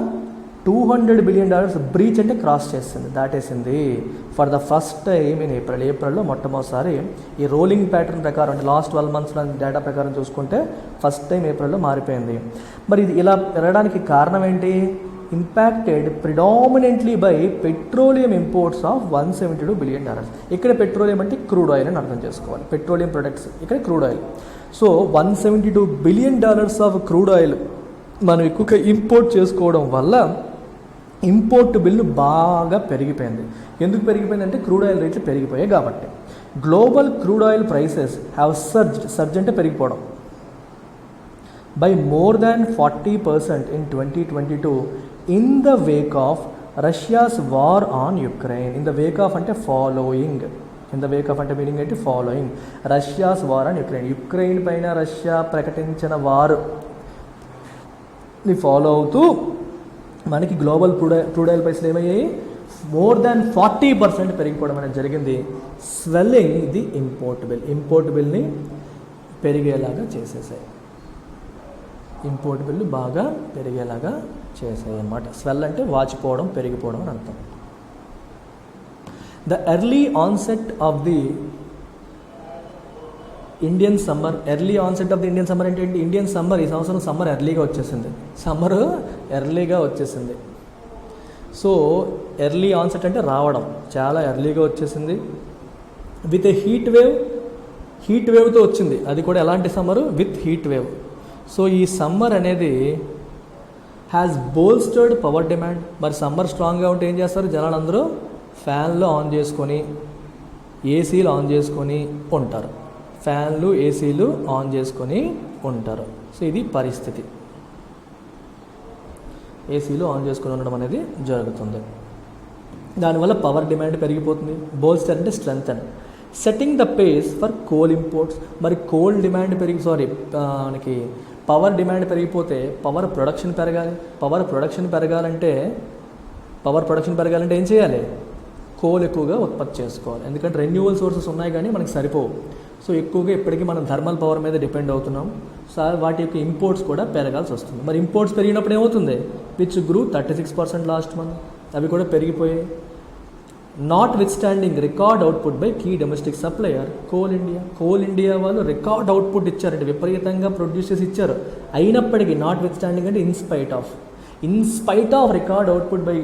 $200 billion బ్రీచ్ అంటే క్రాస్ చేసింది, దాటేసింది. For the first time in ఏప్రిల్లో మొట్టమొదటిసారి ఈ రోలింగ్ ప్యాటర్న్ ప్రకారం అంటే లాస్ట్ 12 months డేటా ప్రకారం చూసుకుంటే ఫస్ట్ టైం ఏప్రిల్లో మారిపోయింది. మరి ఇది ఇలా పెరగడానికి కారణం ఏంటి? Impacted predominantly by petroleum imports of $172 billion. ఇక్కడ పెట్రోలియం అంటే క్రూడ్ ఆయిల్ అని అర్థం చేసుకోవాలి, పెట్రోలియం ప్రొడక్ట్స్, ఇక్కడ crude oil. So $172 billion of crude oil మనం ఎక్కువగా ఇంపోర్ట్ చేసుకోవడం వల్ల ఇంపోర్ట్ బిల్లు బాగా పెరిగిపోయింది. ఎందుకు పెరిగిపోయిందంటే క్రూడ్ ఆయిల్ రేట్లు పెరిగిపోయాయి కాబట్టి. Global crude oil prices have surge అంటే పెరిగిపోవడం by more than 40% in 2022 in the wake of Russia's war on Ukraine. In the wake of అంటే following, in the wake of అంటే మీనింగ్ ఏంటి? Following Russia's war on Ukraine పైన Russia ప్రకటించిన వార్ని follow అవుతూ మనకి గ్లోబల్ క్రూడ్ ఆయిల్ ప్రైస్లు ఏమయ్యాయి? మోర్ దాన్ 40% పెరిగిపోవడం అనేది జరిగింది. స్వెల్లింగ్ ది ఇంపోర్ట్ బిల్ని పెరిగేలాగా చేసేసాయి, ఇంపోర్ట్ బిల్లు బాగా పెరిగేలాగా చేసాయి అన్నమాట. స్వెల్ అంటే వాచిపోవడం, పెరిగిపోవడం అని అర్థం. The early onset of the Indian summer అంటే ఏంటి? ఇండియన్ సమ్మర్, ఈ సంవత్సరం సమ్మర్ ఎర్లీగా వచ్చేసింది. సో ఎర్లీ ఆన్సెట్ అంటే రావడం, చాలా ఎర్లీగా వచ్చేసింది. విత్ ఏ హీట్ వేవ్తో వచ్చింది. అది కూడా ఎలాంటి summer? With heat wave. So ఈ సమ్మర్ అనేది హ్యాస్ బోల్స్టర్డ్ పవర్ డిమాండ్. మరి సమ్మర్ స్ట్రాంగ్గా ఉంటే ఏం చేస్తారు జనాలందరూ? ఫ్యాన్లు ఆన్ చేసుకొని ఏసీలు ఆన్ చేసుకొని ఉంటారు. ఫ్యాన్లు ఏసీలు ఆన్ చేసుకొని ఉంటారు. సో ఇది పరిస్థితి. ఏసీలు ఆన్ చేసుకొని ఉండడం అనేది జరుగుతుంది. దానివల్ల పవర్ డిమాండ్ పెరిగిపోతుంది. బోల్స్టర్ అంటే strengthen. Setting the pays for coal imports. మరి కోల్ డిమాండ్ మనకి పవర్ డిమాండ్ పెరిగిపోతే పవర్ ప్రొడక్షన్ పెరగాలి. పవర్ ప్రొడక్షన్ పెరగాలంటే ఏం చేయాలి? కోల్ ఎక్కువగా ఉత్పత్తి చేసుకోవాలి. ఎందుకంటే రెన్యూవల్ సోర్సెస్ ఉన్నాయి కానీ మనకి సరిపోవు. సో ఎక్కువగా ఇప్పటికీ మనం థర్మల్ పవర్ మీద డిపెండ్ అవుతున్నాం. సో వాటి యొక్క ఇంపోర్ట్స్ కూడా పెరగాల్సి వస్తుంది. మరి ఇంపోర్ట్స్ పెరిగినప్పుడు ఏమవుతుంది? Which grew 36% last month. అవి కూడా పెరిగిపోయాయి. Notwithstanding record output by key domestic supplier Coal India వాళ్ళు రికార్డ్ అవుట్పుట్ ఇచ్చారంటే విపరీతంగా ప్రొడ్యూస్ చేసి ఇచ్చారు. అయినప్పటికీ నాట్ విత్ స్టాండింగ్ అంటే in spite of record output by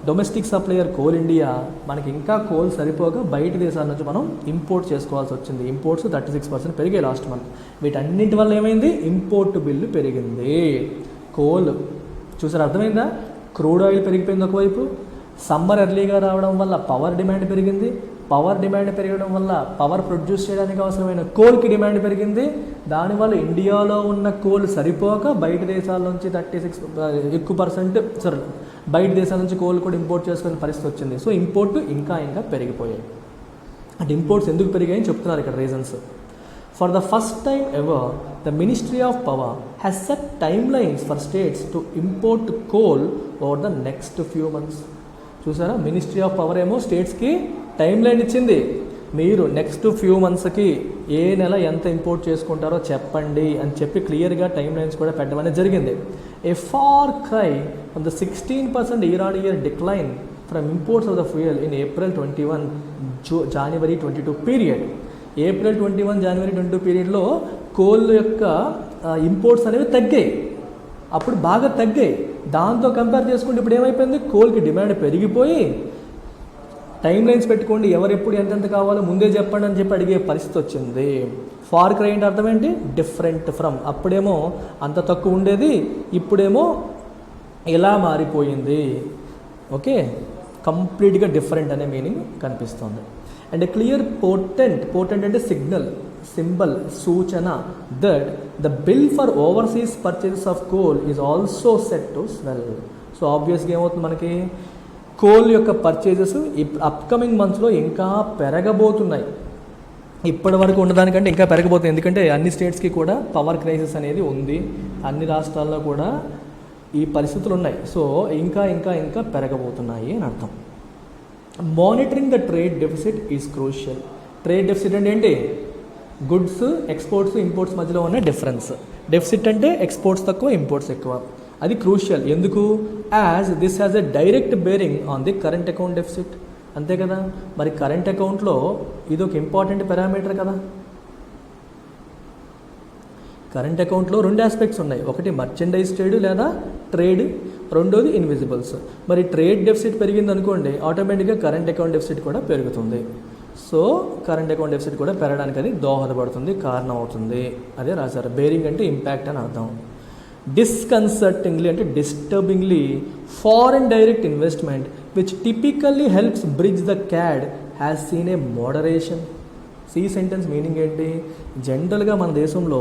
domestic supplier Coal India, మనకి ఇంకా కోల్ సరిపోగా బయట దేశాల నుంచి మనం ఇంపోర్ట్ చేసుకోవాల్సి వచ్చింది. ఇంపోర్ట్స్ 36% పెరిగాయి లాస్ట్ మంత్. వీటన్నింటి వల్ల ఏమైంది? ఇంపోర్ట్ బిల్లు పెరిగింది. కోల్ చూసారు, అర్థమైందా? క్రూడ్ ఆయిల్ పెరిగిపోయింది ఒకవైపు. సమ్మర్ ఎర్లీగా రావడం వల్ల పవర్ డిమాండ్ పెరిగింది. పవర్ డిమాండ్ పెరగడం వల్ల పవర్ ప్రొడ్యూస్ చేయడానికి అవసరమైన కోల్కి డిమాండ్ పెరిగింది. దానివల్ల ఇండియాలో ఉన్న కోల్ సరిపోక బయట దేశాల నుంచి 36% బయట దేశాల నుంచి కోల్ కూడా ఇంపోర్ట్ చేసుకునే పరిస్థితి వచ్చింది. సో ఇంపోర్ట్ ఇంకా పెరిగిపోయాయి. అంటే ఇంపోర్ట్స్ ఎందుకు పెరిగాయని చెప్తున్నారు ఇక్కడ reasons. For the first time ever the ministry of power has set time lines for states to import coal over the next few months. చూసారా, మినిస్ట్రీ ఆఫ్ పవర్ ఏమో స్టేట్స్కి టైం లైన్ ఇచ్చింది. మీరు నెక్స్ట్ ఫ్యూ మంత్స్కి ఏ నెల ఎంత import చేసుకుంటారో చెప్పండి అని చెప్పి క్లియర్గా టైం లైన్స్ కూడా పెట్టడం అనేది జరిగింది. A far cry from the 16% year-on-year decline from imports of the fuel in April 21 January 22 period. April 21 జనవరి 22 పీరియడ్లో కోల్ యొక్క ఇంపోర్ట్స్ అనేవి తగ్గాయి. అప్పుడు బాగా తగ్గాయి. దాంతో కంపేర్ చేసుకుంటే ఇప్పుడు ఏమైపోయింది? కోల్కి డిమాండ్ పెరిగిపోయి టైం లైన్స్ పెట్టుకోండి, ఎవరెప్పుడు ఎంతెంత కావాలో ముందే చెప్పండి అని చెప్పి అడిగే పరిస్థితి వచ్చింది. ఫార్ క్రై అంటే అర్థం ఏంటి? Different from. అప్పుడేమో అంత తక్కువ ఉండేది, ఇప్పుడేమో ఎలా మారిపోయింది. ఓకే, కంప్లీట్గా డిఫరెంట్ అనే మీనింగ్ కనిపిస్తుంది. అండ్ క్లియర్ పోర్టెంట్ అంటే సింబల్ సూచన that the bill for overseas purchases of coal is also set to swell. So ఆబ్వియస్గా ఏమవుతుంది, మనకి కోల్ యొక్క పర్చేజెస్ అప్కమింగ్ మంత్స్లో ఇంకా పెరగబోతున్నాయి. ఇప్పటి వరకు ఉండడానికంటే ఇంకా పెరగబోతుంది. ఎందుకంటే అన్ని స్టేట్స్కి కూడా పవర్ క్రైసిస్ అనేది ఉంది. అన్ని రాష్ట్రాల్లో కూడా ఈ పరిస్థితులు ఉన్నాయి. సో ఇంకా పెరగబోతున్నాయి అని అర్థం. Monitoring the trade deficit is crucial. Trade deficit అంటే ఏంటి? గుడ్స్ ఎక్స్పోర్ట్స్ ఇంపోర్ట్స్ మధ్యలో ఉన్న డిఫరెన్స్. డెఫిసిట్ అంటే ఎక్స్పోర్ట్స్ తక్కువ, ఇంపోర్ట్స్ ఎక్కువ. అది క్రూషియల్. ఎందుకు? As this has a direct bearing on the current account deficit. అంతే కదా, మరి కరెంట్ అకౌంట్లో ఇది ఒక ఇంపార్టెంట్ పారామీటర్ కదా. కరెంట్ అకౌంట్లో 2 ఆస్పెక్ట్స్ ఉన్నాయి. ఒకటి మర్చెండైజ్ ట్రేడ్ లేదా ట్రేడ్, రెండోది ఇన్విజిబుల్స్. మరి ట్రేడ్ డెఫిసిట్ పెరిగింది అనుకోండి, ఆటోమేటిక్గా కరెంట్ అకౌంట్ డెఫిసిట్ కూడా పెరుగుతుంది. సో కరెంట్ అకౌంట్ డెఫిసిట్ కూడా పెరగడానికి అది దోహదపడుతుంది, కారణం అవుతుంది. అదే రాశారు. బేరింగ్ అంటే ఇంపాక్ట్ అని అర్థం. Disconcertingly అంటే disturbingly, foreign direct investment which typically helps bridge the CAD has seen a moderation. ఈ సెంటెన్స్ మీనింగ్ ఏంటి? జనరల్గా మన దేశంలో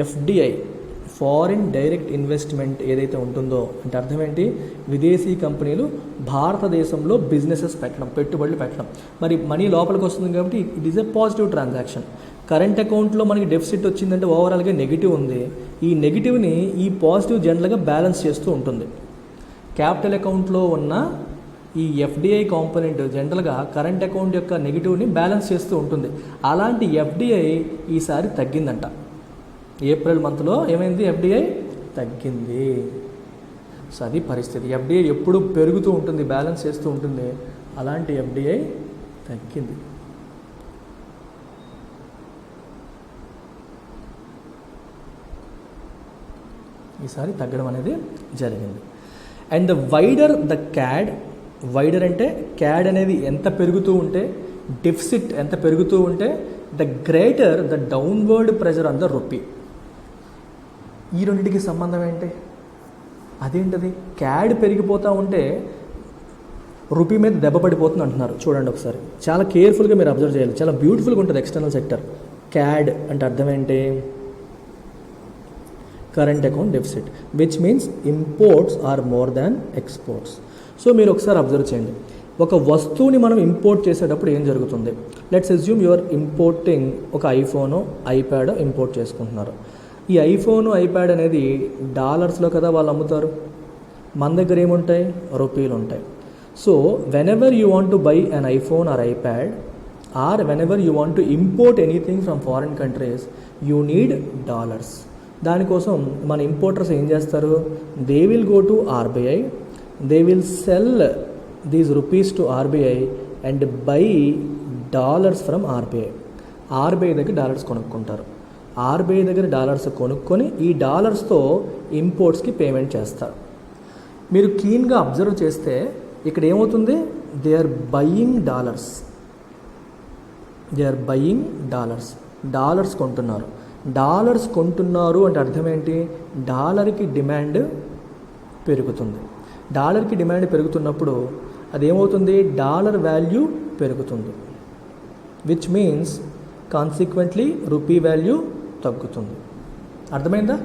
ఎఫ్డిఐ ఫారిన్ డైరెక్ట్ ఇన్వెస్ట్మెంట్ ఏదైతే ఉంటుందో అంటే అర్థం ఏంటి? విదేశీ కంపెనీలు భారతదేశంలో బిజినెసెస్ పెట్టడం, పెట్టుబడులు పెట్టడం. మరి మనీ లోపలికి వస్తుంది కాబట్టి it is a positive transaction. Current అకౌంట్లో మనకి డెఫిసిట్ వచ్చిందంటే ఓవరాల్గా నెగిటివ్ ఉంది. ఈ నెగిటివ్ని ఈ పాజిటివ్ జనరల్గా బ్యాలెన్స్ చేస్తూ ఉంటుంది. క్యాపిటల్ అకౌంట్లో ఉన్న ఈ ఎఫ్డిఐ కాంపోనెంట్ జనరల్గా కరెంట్ అకౌంట్ యొక్క నెగిటివ్ని బ్యాలెన్స్ చేస్తూ ఉంటుంది. అలాంటి ఎఫ్డిఐ ఈసారి తగ్గిందంట. ఏప్రిల్ మంత్లో ఏమైంది? ఎఫ్డిఐ తగ్గింది. సో అది పరిస్థితి. ఎఫ్డిఐ ఎప్పుడు పెరుగుతూ ఉంటుంది, బ్యాలెన్స్ చేస్తూ ఉంటుంది. అలాంటి ఎఫ్డిఐ తగ్గింది. ఈసారి తగ్గడం అనేది జరిగింది. And the wider the CAD, wider అంటే క్యాడ్ అనేది ఎంత పెరుగుతూ ఉంటే, డెఫిసిట్ ఎంత పెరుగుతూ ఉంటే, the greater the downward pressure on the rupee. ఈ రెండింటికి సంబంధం ఏంటి? అదేంటది? క్యాడ్ పెరిగిపోతూ ఉంటే రూపీ మీద దెబ్బ పడిపోతుంది అంటున్నారు. చూడండి ఒకసారి, చాలా కేర్ఫుల్గా మీరు అబ్జర్వ్ చేయాలి. చాలా బ్యూటిఫుల్గా ఉంటుంది ఎక్స్టర్నల్ సెక్టర్. క్యాడ్ అంటే అర్థం ఏంటి? Current account deficit, which means imports are more than exports. So మీరు ఒకసారి అబ్జర్వ్ చేయండి, ఒక వస్తువుని మనం ఇంపోర్ట్ చేసేటప్పుడు ఏం జరుగుతుంది? లెట్స్ అస్యూమ్ యువర్ ఇంపోర్టింగ్ ఒక ఐఫోను, ఐప్యాడ్ ఇంపోర్ట్ చేసుకుంటున్నారు. ఈ ఐఫోను, ఐప్యాడ్ అనేది డాలర్స్లో కదా వాళ్ళు అమ్ముతారు. మన దగ్గర ఏముంటాయి? రూపీలు ఉంటాయి. So whenever you want to buy an iPhone or iPad or whenever you want to import anything from foreign countries, you need dollars. దానికోసం మన ఇంపోర్టర్స్ ఏం చేస్తారు? They will go to RBI, they will sell these rupees to RBI and buy dollars from RBI. RBI దగ్గర dollars కొనుక్కుంటారు. RBI దగ్గర dollars కొనుక్కొని ఈ డాలర్స్తో ఇంపోర్ట్స్కి payment చేస్తారు. మీరు కీన్గా అబ్జర్వ్ చేస్తే ఇక్కడ ఏమవుతుంది? They are buying dollars, they are buying dollars. Dollars కొంటున్నారు. డాలర్స్ కొంటున్నారు అంటే అర్థం ఏంటి? డాలర్కి డిమాండ్ పెరుగుతుంది. డాలర్కి డిమాండ్ పెరుగుతున్నప్పుడు అదేమవుతుంది? డాలర్ వాల్యూ పెరుగుతుంది, which means consequently rupee value తగ్గుతుంది. అర్థమైందా?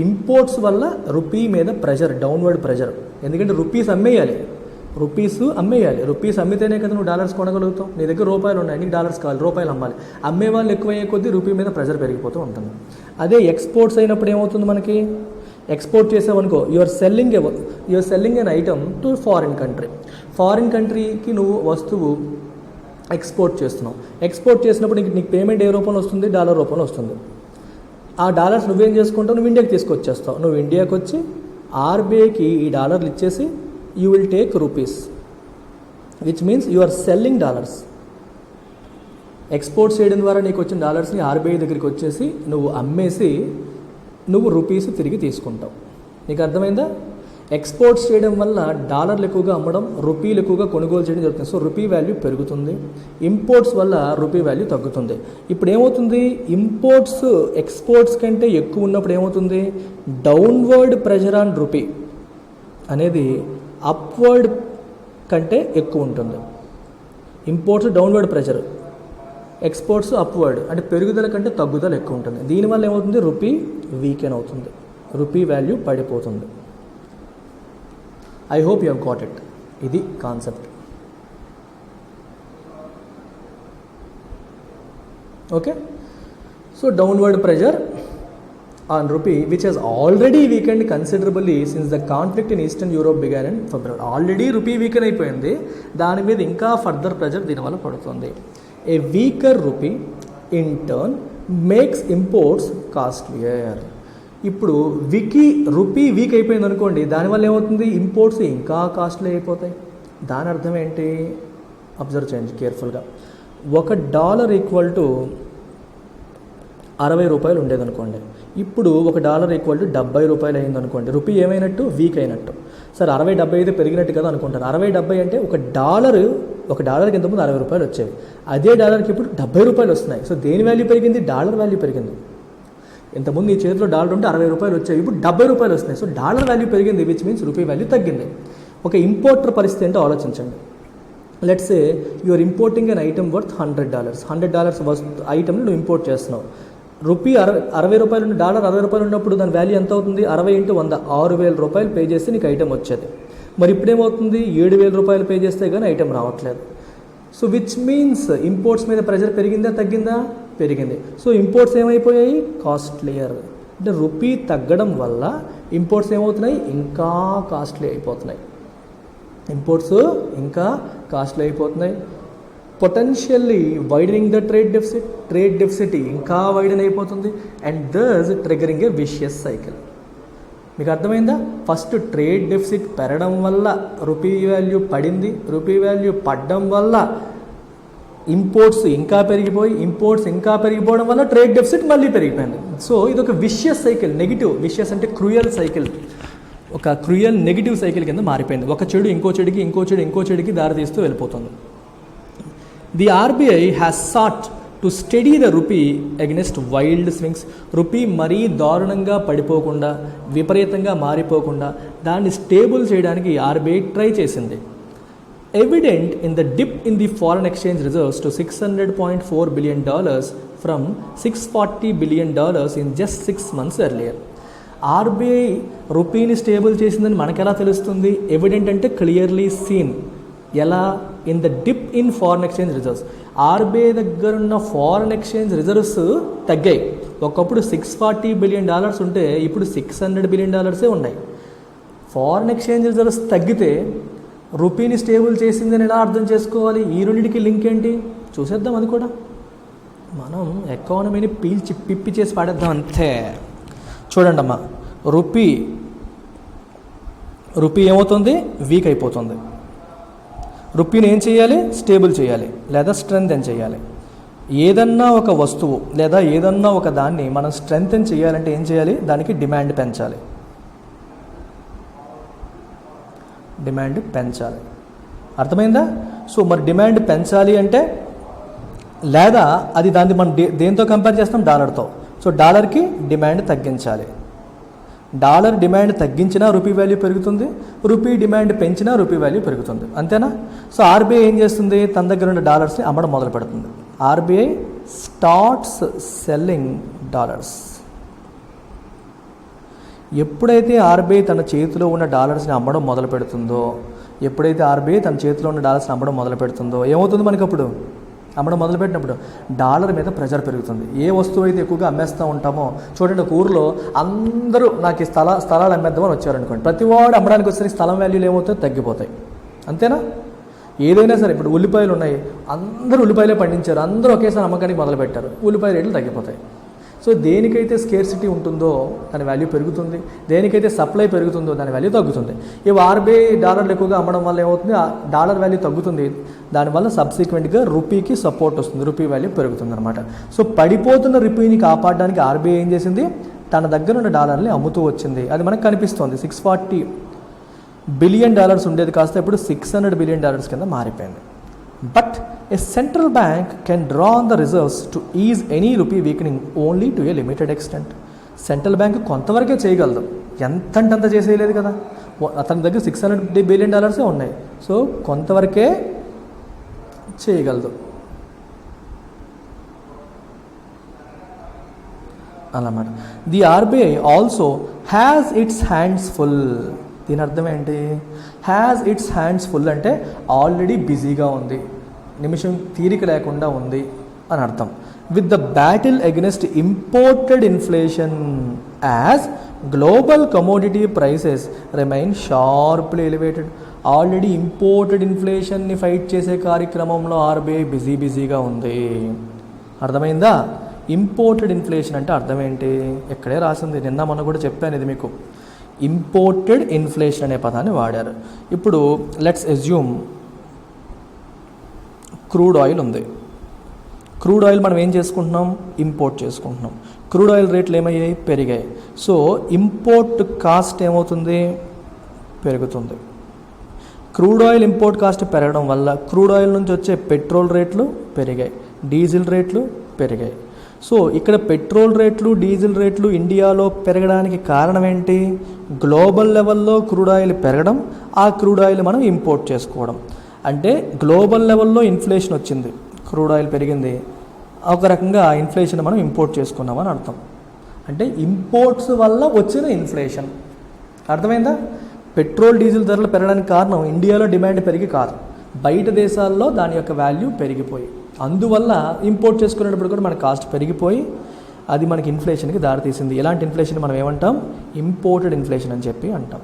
ఇంపోర్ట్స్ వల్ల రూపీ మీద ప్రెషర్, డౌన్వర్డ్ ప్రెషర్. ఎందుకంటే రూపీస్ అమ్మేయాలి, రూపీస్ అమ్మితేనే కదా నువ్వు డాలర్స్ కొనగలుగుతావు. నీ దగ్గర రూపాయలు ఉన్నాయి, నీకు డాలర్స్ కావాలి, రూపాయలు అమ్మాలి. అమ్మే వాళ్ళు ఎక్కువయ్యే కొద్దీ రూపీ మీద ప్రెషర్ పెరిగిపోతూ ఉంటుంది. అదే ఎక్స్పోర్ట్స్ అయినప్పుడు ఏమవుతుంది? మనకి ఎక్స్పోర్ట్ చేసావనుకో, you're selling an item to foreign country. Foreign కంట్రీకి నువ్వు వస్తువు ఎక్స్పోర్ట్ చేస్తున్నావు. ఎక్స్పోర్ట్ చేసినప్పుడు నీకు పేమెంట్ ఏ రూపంలో వస్తుంది? డాలర్ రూపంలో వస్తుంది. ఆ డాలర్స్ నువ్వేం చేసుకుంటావు? నువ్వు ఇండియాకి తీసుకొచ్చేస్తావు. నువ్వు ఇండియాకి వచ్చి ఆర్బీఐకి ఈ డాలర్లు ఇచ్చేసి you will take rupees, which means you are selling dollars. Exports చేయడం ద్వారా నీకు వచ్చిన డాలర్స్ని ఆర్బీఐ దగ్గరికి వచ్చేసి నువ్వు అమ్మేసి నువ్వు రూపీస్ తిరిగి తీసుకుంటావు. నీకు అర్థమైందా? ఎక్స్పోర్ట్స్ చేయడం వల్ల డాలర్లు ఎక్కువగా అమ్మడం, రూపీలు ఎక్కువగా కొనుగోలు చేయడం జరుగుతుంది. సో రూపీ వాల్యూ పెరుగుతుంది. ఇంపోర్ట్స్ వల్ల రూపీ వాల్యూ తగ్గుతుంది. ఇప్పుడు ఏమవుతుంది? ఇంపోర్ట్స్ ఎక్స్పోర్ట్స్ కంటే ఎక్కువ ఉన్నప్పుడు ఏమవుతుంది? డౌన్వర్డ్ ప్రెషర్ ఆన్ రూపీ అనేది అప్వర్డ్ కంటే ఎక్కువ ఉంటుంది. Imports downward pressure, exports upward అంటే పెరుగుదల కంటే తగ్గుదల ఎక్కువ ఉంటుంది. దీనివల్ల ఏమవుతుంది? రూపీ వీకెన్ అవుతుంది, రూపీ వాల్యూ పడిపోతుంది. I hope you have got it. ఇది concept. Okay, so downward pressure on rupee, which has already weakened considerably since the conflict in Eastern Europe began in February. Already rupee weaken అయిపోయింది, దాని మీద ఇంకా further pressure దీనివల్ల పడుతుంది. A weaker rupee in turn makes imports costlier. ఇప్పుడు rupee week అయిపోయింది అనుకోండి, దానివల్ల ఏమవుతుంది? ఇంపోర్ట్స్ ఇంకా కాస్ట్లీ అయిపోతాయి. దాని అర్థం ఏంటి? అబ్జర్వ్ చేయండి కేర్ఫుల్గా. $1 ఈక్వల్ టు 60 రూపాయలు ఉండేదనుకోండి, ఇప్పుడు $1 ఈక్వల్ టు 70 రూపాయలు అయింది అనుకోండి. రూపీ ఏమైనట్టు? వీక్ అయినట్టు. సరే 60-70 అయితే పెరిగినట్టు కదా అనుకుంటారు. 60-70 అంటే ఒక డాలర్కి ఇంతకుముందు 60 రూపాయలు వచ్చేవి, అదే డాలర్కి ఇప్పుడు 70 రూపాయలు వస్తున్నాయి. సో దేని వాల్యూ పెరిగింది? డాలర్ వాల్యూ పెరిగింది. ఇంతకుముందు ఈ చేతిలో డాలర్ ఉంటే 60 రూపాయలు వచ్చాయి, ఇప్పుడు 70 రూపాయలు వస్తున్నాయి. సో డాలర్ వాల్యూ పెరిగింది, విచ్ మీన్స్ రూపీ వాల్యూ తగ్గింది. ఒక ఇంపోర్టర్ పరిస్థితి ఏంటో ఆలోచించండి. Let's say you are importing an item worth $100. $100 ఐటమ్ని నువ్వు ఇంపోర్ట్ చేస్తున్నావు. రూపీ 60 రూపాయలు ఉన్న డాలర్ 60 రూపాయలు ఉన్నప్పుడు దాని వాల్యూ ఎంత అవుతుంది? 60 × 100 6,000 రూపాయలు పే చేస్తే నీకు ఐటమ్ వచ్చేది. మరి ఇప్పుడేమవుతుంది? 7,000 రూపాయలు పే చేస్తే కానీ ఐటమ్ రావట్లేదు. సో విచ్ మీన్స్ ఇంపోర్ట్స్ మీద ప్రెషర్ పెరిగిందా తగ్గిందా? పెరిగింది. సో ఇంపోర్ట్స్ ఏమైపోయాయి? కాస్ట్లీయర్. అంటే రూపీ తగ్గడం వల్ల ఇంపోర్ట్స్ ఏమవుతున్నాయి? ఇంకా కాస్ట్లీ అయిపోతున్నాయి. ఇంపోర్ట్స్ ఇంకా కాస్ట్లీ అయిపోతున్నాయి. Potentially widening the trade deficit ఇంకా వైడన్ అయిపోతుంది. And thus triggering a vicious cycle. మీకు అర్థమైందా? ఫస్ట్ ట్రేడ్ డెఫిసిట్ పెరగడం వల్ల రూపీ వాల్యూ పడింది, రూపీ వాల్యూ పడడం వల్ల ఇంపోర్ట్స్ ఇంకా పెరిగిపోవడం వల్ల ట్రేడ్ డెఫిసిట్ మళ్ళీ పెరిగిపోయింది. సో ఇది ఒక విషియస్ సైకిల్. నెగిటివ్, విషియస్ అంటే క్రూయల్ సైకిల్, ఒక క్రూయల్ నెగిటివ్ సైకిల్ కింద మారిపోయింది. ఒక చెడు ఇంకో చెడుకి దారితీస్తూ వెళ్ళిపోతుంది. The RBI has sought to to steady the rupee against wild swings. Rupee మరీ దారుణంగా పడిపోకుండా, విపరీతంగా మారిపోకుండా దాన్ని స్టేబుల్ చేయడానికి ఆర్బీఐ ట్రై చేసింది. Evident in the dip in the foreign exchange reserves to $600.4 billion from $640 billion in just 6 months earlier. RBI రూపీని stable చేసిందని మనకెలా తెలుస్తుంది? ఎవిడెంట్ అంటే క్లియర్లీ సీన్. ఎలా? In the dip in foreign exchange reserves. RBI దగ్గర ఉన్న foreign exchange reserves తగ్గాయి. ఒకప్పుడు $640 billion ఉంటే ఇప్పుడు $600 billion ఉన్నాయి. ఫారెన్ ఎక్స్చేంజ్ రిజర్వ్స్ తగ్గితే రూపీని స్టేబుల్ చేసిందని ఎలా అర్థం చేసుకోవాలి? ఈ రెండింటికి లింక్ ఏంటి చూసేద్దాం. అది కూడా మనం ఎకానమీని పిప్పి చేసి పాడేద్దాం అంతే. చూడండి అమ్మా, రూపీ ఏమవుతుంది? వీక్ అయిపోతుంది. రూపీని ఏం చేయాలి? స్టేబుల్ చేయాలి లేదా స్ట్రెంగ్తెన్ చేయాలి. ఏదన్నా ఒక వస్తువు లేదా ఏదన్నా ఒక దాన్ని మనం స్ట్రెంగ్తెన్ చేయాలంటే ఏం చేయాలి? దానికి డిమాండ్ పెంచాలి. డిమాండ్ పెంచాలి. అర్థమైందా? సో మరి డిమాండ్ పెంచాలి అంటే, లేదా అది దాన్ని మనం దేంతో కంపేర్ చేస్తాం? డాలర్తో. సో డాలర్కి డిమాండ్ తగ్గించాలి. డాలర్ డిమాండ్ తగ్గించినా రూపీ వాల్యూ పెరుగుతుంది, రూపీ డిమాండ్ పెంచినా రూపీ వాల్యూ పెరుగుతుంది. అంతేనా? సో ఆర్బీఐ ఏం చేస్తుంది? తన దగ్గర ఉన్న డాలర్స్ని అమ్మడం మొదలు పెడుతుంది. RBI starts selling dollars. ఎప్పుడైతే ఆర్బీఐ తన చేతిలో ఉన్న డాలర్స్ని అమ్మడం మొదలు పెడుతుందో, ఏమవుతుంది మనకి? అప్పుడు అమ్మడం మొదలుపెట్టినప్పుడు డాలర్ మీద ప్రెజర్ పెరుగుతుంది. ఏ వస్తువు అయితే ఎక్కువగా అమ్మేస్తూ ఉంటామో, చూడండి ఒక ఊరిలో అందరూ నాకు ఈ స్థలాలు అమ్మేద్దామని వచ్చారనుకోండి, ప్రతివాడు అమ్మడానికి వచ్చే స్థలం వాల్యూలు ఏమవుతాయి? తగ్గిపోతాయి. అంతేనా? ఏదైనా సరే, ఇప్పుడు ఉల్లిపాయలు ఉన్నాయి, అందరూ ఉల్లిపాయలే పండించారు, అందరూ ఒకేసారి అమ్మకానికి మొదలుపెట్టారు, ఉల్లిపాయ రేట్లు తగ్గిపోతాయి. సో దేనికైతే స్కేర్సిటీ ఉంటుందో దాని వాల్యూ పెరుగుతుంది, దేనికైతే సప్లై పెరుగుతుందో దాని వాల్యూ తగ్గుతుంది. ఇవి ఆర్బీఐ డాలర్లు ఎక్కువగా అమ్మడం వల్ల ఏమవుతుంది? ఆ డాలర్ వాల్యూ తగ్గుతుంది. దానివల్ల సబ్సిక్వెంట్గా రూపీకి సపోర్ట్ వస్తుంది, రూపీ వాల్యూ పెరుగుతుంది అనమాట. సో పడిపోతున్న రూపీని కాపాడడానికి ఆర్బీఐ ఏం చేసింది? తన దగ్గర ఉన్న డాలర్ని అమ్ముతూ వచ్చింది. అది మనకు కనిపిస్తుంది. $640 billion ఉండేది కాస్త ఇప్పుడు $600 billion కింద మారిపోయింది. But a central bank can draw on the reserves to ease any rupee weakening only to a limited extent. Central bank కొంతవరకే చేయగలదు, ఎంతంత చేసేయలేదు కదా. అతని దగ్గర $600 billion ఉన్నాయి. సో కొంతవరకే చేయగలదు అన్నమాట. The RBI also has its hands full. దీని అర్థం ఏంటి? హ్యాస్ ఇట్స్ హ్యాండ్స్ ఫుల్ అంటే ఆల్రెడీ బిజీగా ఉంది, నిమిషం తీరిక లేకుండా ఉంది అని అర్థం. With the battle against imported inflation as global commodity prices remain sharply elevated. Already imported ఇన్ఫ్లేషన్ని ఫైట్ చేసే కార్యక్రమంలో ఆర్బీఐ బిజీగా ఉంది. అర్థమైందా? ఇంపోర్టెడ్ ఇన్ఫ్లేషన్ అంటే అర్థం ఏంటి? ఎక్కడే రాసింది, నిన్న మొన్న కూడా చెప్పాను ఇది మీకు. ఇంపోర్టెడ్ ఇన్ఫ్లేషన్ అనే పదాన్ని వాడారు. ఇప్పుడు లెట్స్ అజ్యూమ్ క్రూడ్ ఆయిల్ ఉంది. క్రూడ్ ఆయిల్ మనం ఏం చేసుకుంటున్నాం? ఇంపోర్ట్ చేసుకుంటున్నాం. క్రూడ్ ఆయిల్ రేట్లు ఏమయ్యాయి? పెరిగాయి. సో ఇంపోర్ట్ కాస్ట్ ఏమవుతుంది? పెరుగుతుంది. క్రూడ్ ఆయిల్ ఇంపోర్ట్ కాస్ట్ పెరగడం వల్ల క్రూడ్ ఆయిల్ నుంచి వచ్చే పెట్రోల్ రేట్లు పెరిగాయి, డీజిల్ రేట్లు పెరిగాయి. సో ఇక్కడ పెట్రోల్ రేట్లు, డీజిల్ రేట్లు ఇండియాలో పెరగడానికి కారణం ఏంటి? గ్లోబల్ లెవెల్లో క్రూడ్ ఆయిల్ పెరగడం, ఆ క్రూడ్ ఆయిల్ మనం ఇంపోర్ట్ చేసుకోవడం. అంటే గ్లోబల్ లెవెల్లో ఇన్ఫ్లేషన్ వచ్చింది, క్రూడ్ ఆయిల్ పెరిగింది, ఒక రకంగా ఆ ఇన్ఫ్లేషన్ మనం ఇంపోర్ట్ చేసుకున్నామని అర్థం. అంటే ఇంపోర్ట్స్ వల్ల వచ్చిన ఇన్ఫ్లేషన్. అర్థమైందా? పెట్రోల్ డీజిల్ ధరలు పెరగడానికి కారణం ఇండియాలో డిమాండ్ పెరిగి కాదు, బయట దేశాల్లో దాని యొక్క వాల్యూ పెరిగిపోయి, అందువల్ల ఇంపోర్ట్ చేసుకునేటప్పుడు కూడా మన కాస్ట్ పెరిగిపోయి అది మనకి ఇన్ఫ్లేషన్కి దారితీసింది. ఇలాంటి ఇన్ఫ్లేషన్ మనం ఏమంటాం? ఇంపోర్టెడ్ ఇన్ఫ్లేషన్ అని చెప్పి అంటాం.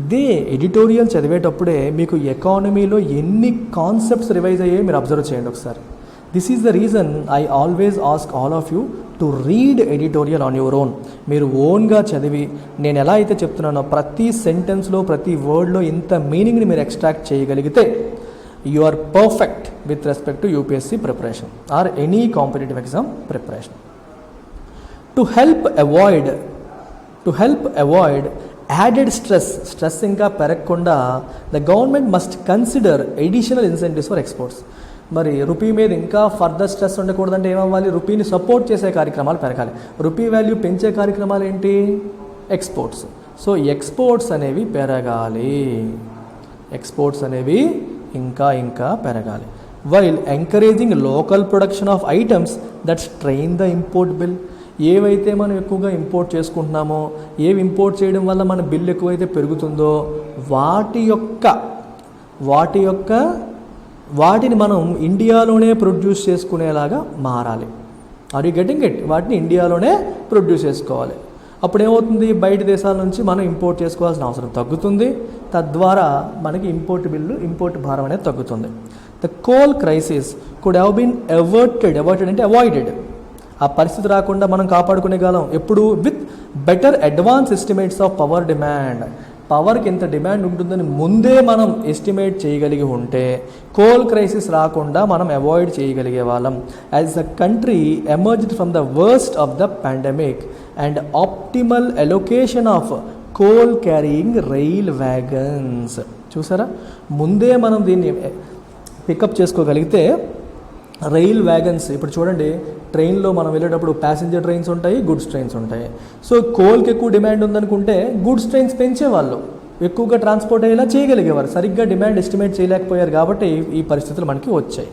ఇదే ఎడిటోరియల్ చదివేటప్పుడే మీకు ఎకానమీలో ఎన్ని కాన్సెప్ట్స్ రివైజ్ అయ్యాయో మీరు అబ్జర్వ్ చేయండి ఒకసారి. This is the reason I always ask all of you to read editorial on your own. మీరు ఓన్గా చదివి నేను ఎలా అయితే చెప్తున్నానో ప్రతి సెంటెన్స్లో ప్రతి వర్డ్లో ఇంత మీనింగ్ని మీరు ఎక్స్ట్రాక్ట్ చేయగలిగితే you are perfect with respect to UPSC preparation or any competitive exam preparation. To help avoid added stress ఇంకా పెరగకుండా the government must consider additional incentives for exports. మరి రూపీ మీద ఇంకా ఫర్దర్ స్ట్రెస్ ఉండకూడదంటే ఏమవ్వాలి, రూపీని సపోర్ట్ చేసే కార్యక్రమాలు పెరగాలి. రూపీ వాల్యూ పెంచే కార్యక్రమాలు ఏంటి, ఎక్స్పోర్ట్స్. సో ఎక్స్పోర్ట్స్ అనేవి పెరగాలి, ఎక్స్పోర్ట్స్ అనేవి ఇంకా ఇంకా పెరగాలి. While encouraging local production of items that strain the import bill. ఏవైతే మనం ఎక్కువగా ఇంపోర్ట్ చేసుకుంటున్నామో, ఏవి ఇంపోర్ట్ చేయడం వల్ల మన బిల్ ఎక్కువైతే పెరుగుతుందో వాటిని మనం ఇండియాలోనే ప్రొడ్యూస్ చేసుకునేలాగా మారాలి. Are you getting it? వాటిని ఇండియాలోనే ప్రొడ్యూస్ చేసుకోవాలి. అప్పుడు ఏమవుతుంది, బయట దేశాల నుంచి మనం ఇంపోర్ట్ చేసుకోవాల్సిన అవసరం తగ్గుతుంది. తద్వారా మనకి ఇంపోర్ట్ భారం అనేది తగ్గుతుంది. The coal crisis could have been averted అంటే అవాయిడెడ్. ఆ పరిస్థితి రాకుండా మనం కాపాడుకునేగలం ఎప్పుడు, with better advance estimates of power demand. పవర్కి ఎంత డిమాండ్ ఉంటుందని ముందే మనం ఎస్టిమేట్ చేయగలిగి ఉంటే కోల్ క్రైసిస్ రాకుండా మనం అవాయిడ్ చేయగలిగే వాళ్ళం. As the country emerged from the worst of the pandemic and optimal allocation of coal carrying rail wagons. చూసారా, ముందే మనం దీన్ని పికప్ చేసుకోగలిగితే రైల్ వ్యాగన్స్. ఇప్పుడు చూడండి, ట్రైన్లో మనం వెళ్ళేటప్పుడు ప్యాసింజర్ ట్రైన్స్ ఉంటాయి, గుడ్స్ ట్రైన్స్ ఉంటాయి. సో కోల్కి ఎక్కువ డిమాండ్ ఉందనుకుంటే గుడ్స్ ట్రైన్స్ పెంచేవాళ్ళు, ఎక్కువగా ట్రాన్స్పోర్ట్ అయ్యేలా చేయగలిగేవారు. సరిగ్గా డిమాండ్ ఎస్టిమేట్ చేయలేకపోయారు కాబట్టి ఈ పరిస్థితులు మనకి వచ్చాయి.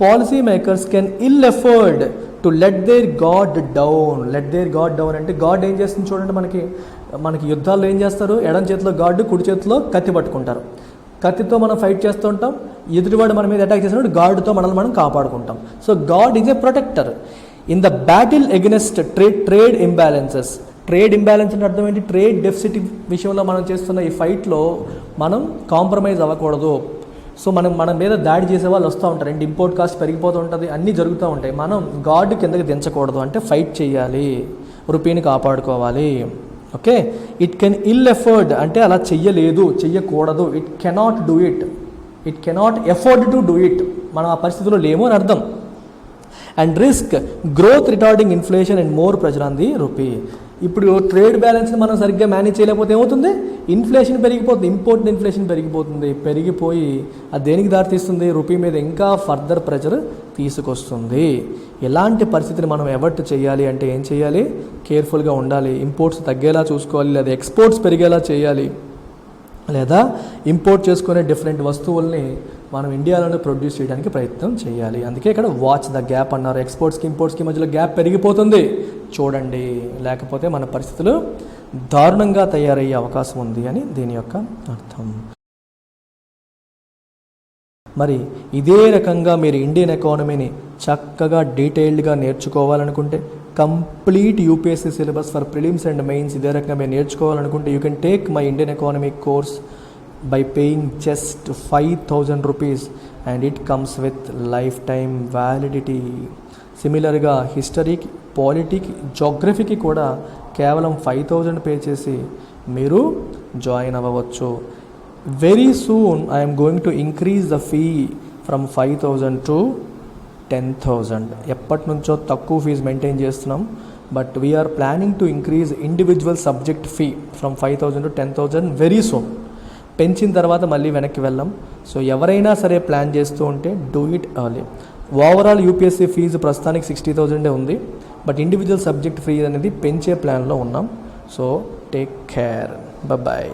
Policy makers can ill afford to let their guard down. అంటే గాడ్ ఏం చేస్తుంది చూడండి, మనకి యుద్ధాల్లో ఏం చేస్తారు, ఎడం చేతిలో గాడ్, కుడి చేతిలో కత్తి పట్టుకుంటారు. కత్తితో మనం ఫైట్ చేస్తూ ఉంటాం, ఎదుటివాడు మన మీద అటాక్ చేసినప్పుడు గాడ్తో మనల్ని మనం కాపాడుకుంటాం. So god is a protector in the battle against trade imbalances. Trade imbalance అంటే అర్థం ఏంటి, ట్రేడ్ డెఫిసిట్ విషయంలో మనం చేస్తున్న ఈ ఫైట్లో మనం కాంప్రమైజ్ అవ్వకూడదు. సో మన మీద దాడి చేసే వాళ్ళు వస్తూ ఉంటారు, అండ్ ఇంపోర్ట్ కాస్ట్ పెరిగిపోతూ ఉంటుంది, అన్నీ జరుగుతూ ఉంటాయి. మనం గాడ్ కిందకి దించకూడదు, అంటే ఫైట్ చేయాలి, రూపీని కాపాడుకోవాలి. Okay, it can ill afford అంటే అలా చెయ్యకూడదు. It cannot afford to do it. మనం ఆ పరిస్థితిలో లేము అని అర్థం. And risk growth retarding inflation and more pressure on the rupee. ఇప్పుడు ట్రేడ్ బ్యాలెన్స్ని మనం సరిగ్గా మేనేజ్ చేయలేకపోతే ఏమవుతుంది, ఇన్ఫ్లేషన్ పెరిగిపోతుంది, ఇంపోర్ట్ ఇన్ఫ్లేషన్ పెరిగిపోయి అది దేనికి దారితీస్తుంది, రూపీ మీద ఇంకా ఫర్దర్ ప్రెషర్ తీసుకొస్తుంది. ఎలాంటి పరిస్థితిని మనం ఎవర్ట్ చేయాలి అంటే ఏం చేయాలి, కేర్ఫుల్గా ఉండాలి. ఇంపోర్ట్స్ తగ్గేలా చూసుకోవాలి, లేదా ఎక్స్పోర్ట్స్ పెరిగేలా చేయాలి, లేదా ఇంపోర్ట్ చేసుకునే డిఫరెంట్ వస్తువుల్ని మనం ఇండియాలోనే ప్రొడ్యూస్ చేయడానికి ప్రయత్నం చేయాలి. అందుకే ఇక్కడ వాచ్ ద గ్యాప్ అన్నారు. ఎక్స్పోర్ట్స్కి ఇంపోర్ట్స్కి మధ్యలో గ్యాప్ పెరిగిపోతుంది చూడండి, లేకపోతే మన పరిస్థితులు దారుణంగా తయారయ్యే అవకాశం ఉంది అని దీని యొక్క అర్థం. మరి ఇదే రకంగా మీరు ఇండియన్ ఎకానమీని చక్కగా డీటెయిల్డ్గా నేర్చుకోవాలనుకుంటే, complete UPSC syllabus for prelims and mains ఇదే రకంగా మీరు నేర్చుకోవాలనుకుంటే you can take my Indian economy course by paying just 5,000 rupees and it comes with lifetime validity. సిమిలర్గా హిస్టరీకి, పాలిటీకి, జోగ్రఫీకి కూడా కేవలం 5,000 పే చేసి మీరు జాయిన్ అవ్వవచ్చు. Very soon I'm going to increase the fee from 5,000 to 10,000. ఎప్పటి నుంచో తక్కువ ఫీజు మెయింటైన్ చేస్తున్నాం, but we're planning to increase individual subject fee from 5,000 to 10,000 very soon. పెంచిన తర్వాత మళ్ళీ వెనక్కి వెళ్ళాం. సో ఎవరైనా సరే ప్లాన్ చేస్తూ ఉంటే do it early. Overall UPSC fees ప్రస్తుతానికి 60,000 ఉంది, బట్ ఇండివిజువల్ సబ్జెక్ట్ ఫీ అనేది పెంచే ప్లాన్లో ఉన్నాం. So take care, bye.